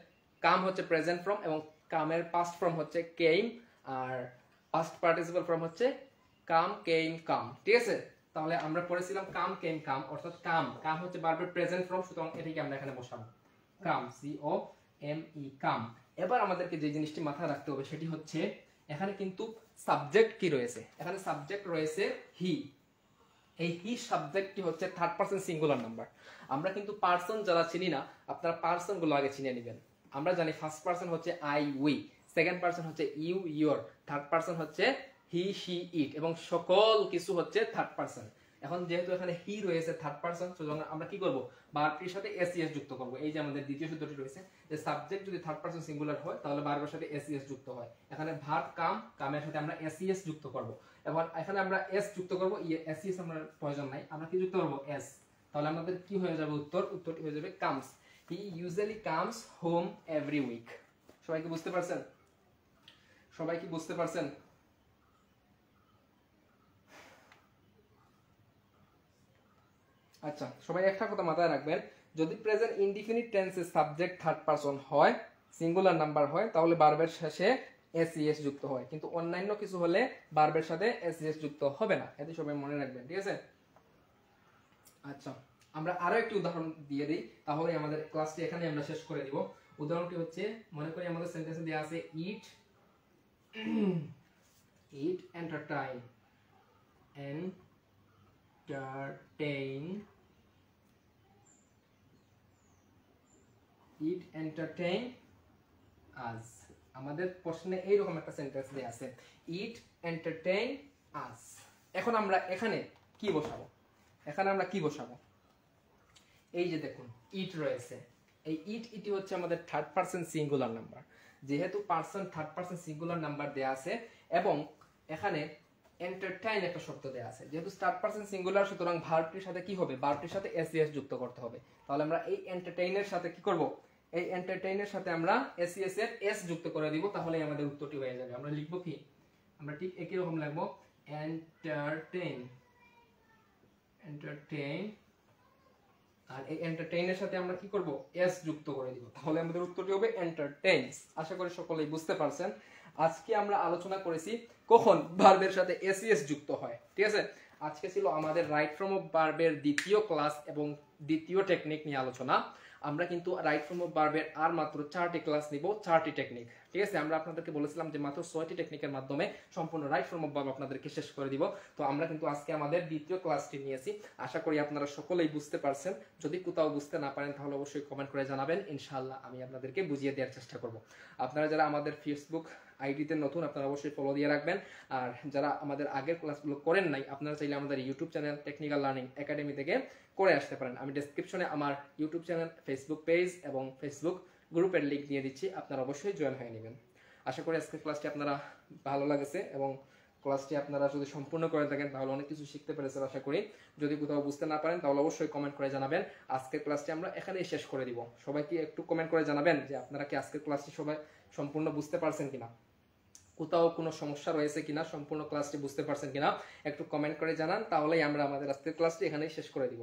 কাম হচ্ছে প্রেজেন্ট ফর্ম এবং কামের পাস্ট ফর্ম হচ্ছে কেম, আর পাস্ট পার্টিসিপল ফর্ম হচ্ছে কাম, কেম, কাম। ঠিক আছে, তাহলে আমরা পড়েছিলাম কাম, কেম, কাম অর্থাৎ কাম, কাম হচ্ছে ভার্বের প্রেজেন্ট ফর্ম। সুতরাং এটাকে আমরা এখানে বসাবো কাম, সি ও এম ই, কাম। এবার আমাদেরকে যে জিনিসটি মাথায় রাখতে হবে সেটি হচ্ছে এখানে কিন্তু সাবজেক্ট কি রয়েছে? এখানে সাবজেক্ট রয়েছে হি। এই হি সাবজেক্টটি হচ্ছে থার্ড পারসন সিঙ্গুলার নাম্বার। আমরা কিন্তু পারসন যারা চিনি না, আপনারা পারসন গুলো আগে চিনে নেবেন। আমরা জানি ফার্স্ট পারসন হচ্ছে আই, উই, সেকেন্ড পারসন হচ্ছে ইউ, ইয়োর, থার্ড পারসন হচ্ছে হি, শি, ইট এবং সকল কিছু হচ্ছে থার্ড পারসন। এখন যেহেতু এখানে হি রয়েছে থার্ড পারসন, সুতরাং আমরা কি করব? ভার্বটির সাথে এসইএস যুক্ত করব। এই যে আমাদের দ্বিতীয় সূত্রটি রয়েছে যে সাবজেক্ট যদি থার্ড পারসন সিঙ্গুলার হয় তাহলে ভার্বের সাথে এসইএস যুক্ত হয়। এখানে ভার্ব কাম, কামের সাথে আমরা এসইএস যুক্ত করব। এবার এখানে আমরা এস যুক্ত করব, এসইএস আমরা প্রয়োজন নাই, আমরা কি যুক্ত করব? এস। তাহলে আমাদের কি হয়ে যাবে উত্তর? উত্তরটি হয়ে যাবে comes. He usually comes home every week. সবাই কি বুঝতে পারছেন? সবাই কি বুঝতে পারছেন? আচ্ছা, সবাই একটা কথা মাথায় রাখবেন, যদি প্রেজেন্ট ইনডিফিনিট টেন্সে সাবজেক্ট থার্ড পারসন হয়, সিঙ্গুলার নাম্বার হয়, তাহলে ভার্বের শেষে এসইএস যুক্ত হয়। কিন্তু অন্যান্য কিছু হলে ভার্বের সাথে এসইএস যুক্ত হবে না। এটি সবাই মনে রাখবেন। ঠিক আছে, আচ্ছা আমরা আরো একটি উদাহরণ দিয়ে দিই, তাহলে আমাদের ক্লাসটি এখানে আমরা শেষ করে দিব। উদাহরণটি হচ্ছে, মনে করি আমাদের সেন্টেন্সে দেওয়া আছে ইট ইট এন্টারটেইন, ইট এন্টারটেইন আস। আমাদের প্রশ্নে এইরকম একটা সেন্টেন্স দেয়া আছে, ইট এন্টারটেইন আস। এখন আমরা এখানে কি বসাবো? এখানে আমরা কি বসাবো? এই যে দেখুন ইট রয়েছে, এই ইট, ইটি হচ্ছে আমাদের থার্ড পারসন সিঙ্গুলার নাম্বার। যেহেতু person third person singular number দেয়া আছে এবং এখানে এন্টারটেইন একটা শব্দ দেয়া আছে, যেহেতু স্টার্ট পারসন সিঙ্গুলার সুতরাং ভার্বটির সাথে কি হবে, ভার্বটির সাথে এসইএস যুক্ত করতে হবে। তাহলে আমরা এই এন্টারটেইনের সাথে কি করব, এই এন্টারটেইনের সাথে আমরা এসইএস এর এস যুক্ত করে দিব, তাহলেই আমাদের উত্তরটি হয়ে যাবে। আমরা লিখব কি, আমরা ঠিক একই রকম লিখব এন্টারটেইন, এন্টারটেইন, আর এই এন্টারটেইনের সাথে আমরা কি করব, এস যুক্ত করে দিব, তাহলে আমাদের উত্তরটি হবে এন্টারটেইনস। আশা করি সকলেই বুঝতে পারছেন। আজকে আমরা আলোচনা করেছি কখন ভার্বের সাথে এসইএস যুক্ত হয়, ঠিক আছে। আজকে ছিল আমাদের রাইট ফর্ম অফ ভার্বের দ্বিতীয় ক্লাস এবং দ্বিতীয় টেকনিক নিয়ে আলোচনা। আমরা কিন্তু রাইট ফর্ম অফ ভার্বের আর মাত্র 4টি ক্লাস নিব, 4টি টেকনিক, ঠিক আছে। আমরা আপনাদেরকে বলেছিলাম যে মাত্র 6টি টেকনিকের মাধ্যমে সম্পূর্ণ রাইট ফর্ম অফ ভার্ব আপনাদেরকে শেষ করে দিব। তো আমরা কিন্তু আজকে আমাদের দ্বিতীয় ক্লাসটি নিয়েছি। আশা করি আপনারা সকলেই বুঝতে পারছেন। যদি কোথাও বুঝতে না পারেন তাহলে অবশ্যই কমেন্ট করে জানাবেন, ইনশাআল্লাহ আমি আপনাদেরকে বুঝিয়ে দেওয়ার চেষ্টা করব। আপনারা যারা আমাদের ফেসবুক আইডিতে নতুন, আপনারা অবশ্যই ফলো দিয়ে রাখবেন। আর যারা আমাদের আগের ক্লাসগুলো করেন নাই, আপনারা চাইলে আমাদের YouTube channel technical learning academy থেকে করে আসতে পারেন। আমি ডেসক্রিপশনে আমার ইউটিউব চ্যানেল, ফেসবুক পেজ এবং ফেসবুক গ্রুপের লিঙ্ক দিয়ে দিচ্ছি, আপনারা অবশ্যই জয়েন হয়ে নেবেন। আশা করি আজকের ক্লাসটি আপনারা ভালো লাগেছে এবং ক্লাসটি আপনারা যদি সম্পূর্ণ করে থাকেন তাহলে অনেক কিছু শিখতে পেরেছেন আশা করি। যদি কোথাও বুঝতে না পারেন তাহলে অবশ্যই কমেন্ট করে জানাবেন। আজকের ক্লাসটি আমরা এখানেই শেষ করে দিব। সবাই কি একটু কমেন্ট করে জানাবেন যে আপনারা কি আজকের ক্লাসটি সবাই সম্পূর্ণ বুঝতে পারছেন কিনা, কোথাও কোনো সমস্যা রয়েছে কিনা, সম্পূর্ণ ক্লাসটি বুঝতে পারছেন কিনা একটু কমেন্ট করে জানান, তাহলেই আমরা আমাদের আজকের ক্লাসটি এখানেই শেষ করে দিব।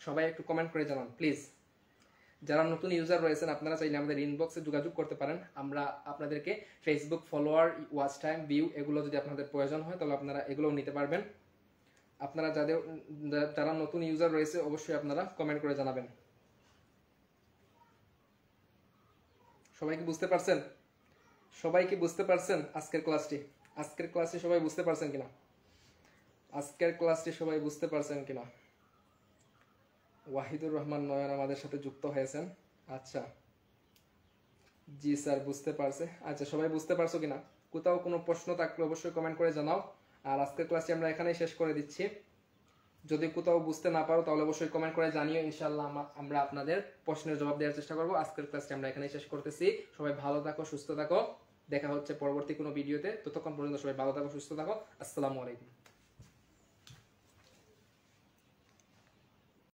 সবাই একটু কমেন্ট করে জানান প্লিজ। যারা নতুন ইউজার রয়েছেন আপনারা চাইলে আমাদের ইনবক্সে যোগাযোগ করতে পারেন। আমরা আপনাদেরকে Facebook follower, watch time, view এগুলো যদি আপনাদের প্রয়োজন হয় তাহলে আপনারা এগুলোও নিতে পারবেন। আপনারা যারা নতুন ইউজার রয়েছে অবশ্যই আপনারা কমেন্ট করে জানাবেন। সবাই কি বুঝতে পারছেন? সবাই কি বুঝতে পারছেন আজকের ক্লাসটি? আজকের ক্লাসটি সবাই বুঝতে পারছেন কিনা? আজকের ক্লাসটি সবাই বুঝতে পারছেন কিনা? ওয়াহিদুর রহমান নয়ন আমাদের সাথে যুক্ত হয়েছেন। আচ্ছা, জি স্যার বুঝতে পারছে। আচ্ছা, সবাই বুঝতে পারছো কিনা? কোথাও কোনো প্রশ্ন থাকলে অবশ্যই কমেন্ট করে জানাও। আর আজকের ক্লাসটি আমরা এখানেই শেষ করে দিচ্ছি। যদি কোথাও বুঝতে না পারো তাহলে অবশ্যই কমেন্ট করে জানিও, ইনশাআল্লাহ আমরা আপনাদের প্রশ্নের জবাব দেওয়ার চেষ্টা করব। আজকের ক্লাসটি আমরা এখানেই শেষ করতেছি। সবাই ভালো থাকো, সুস্থ থাকো। দেখা হচ্ছে পরবর্তী কোনো ভিডিওতে। ততক্ষণ পর্যন্ত সবাই ভালো থাকো, সুস্থ থাকো। আসসালামু আলাইকুম।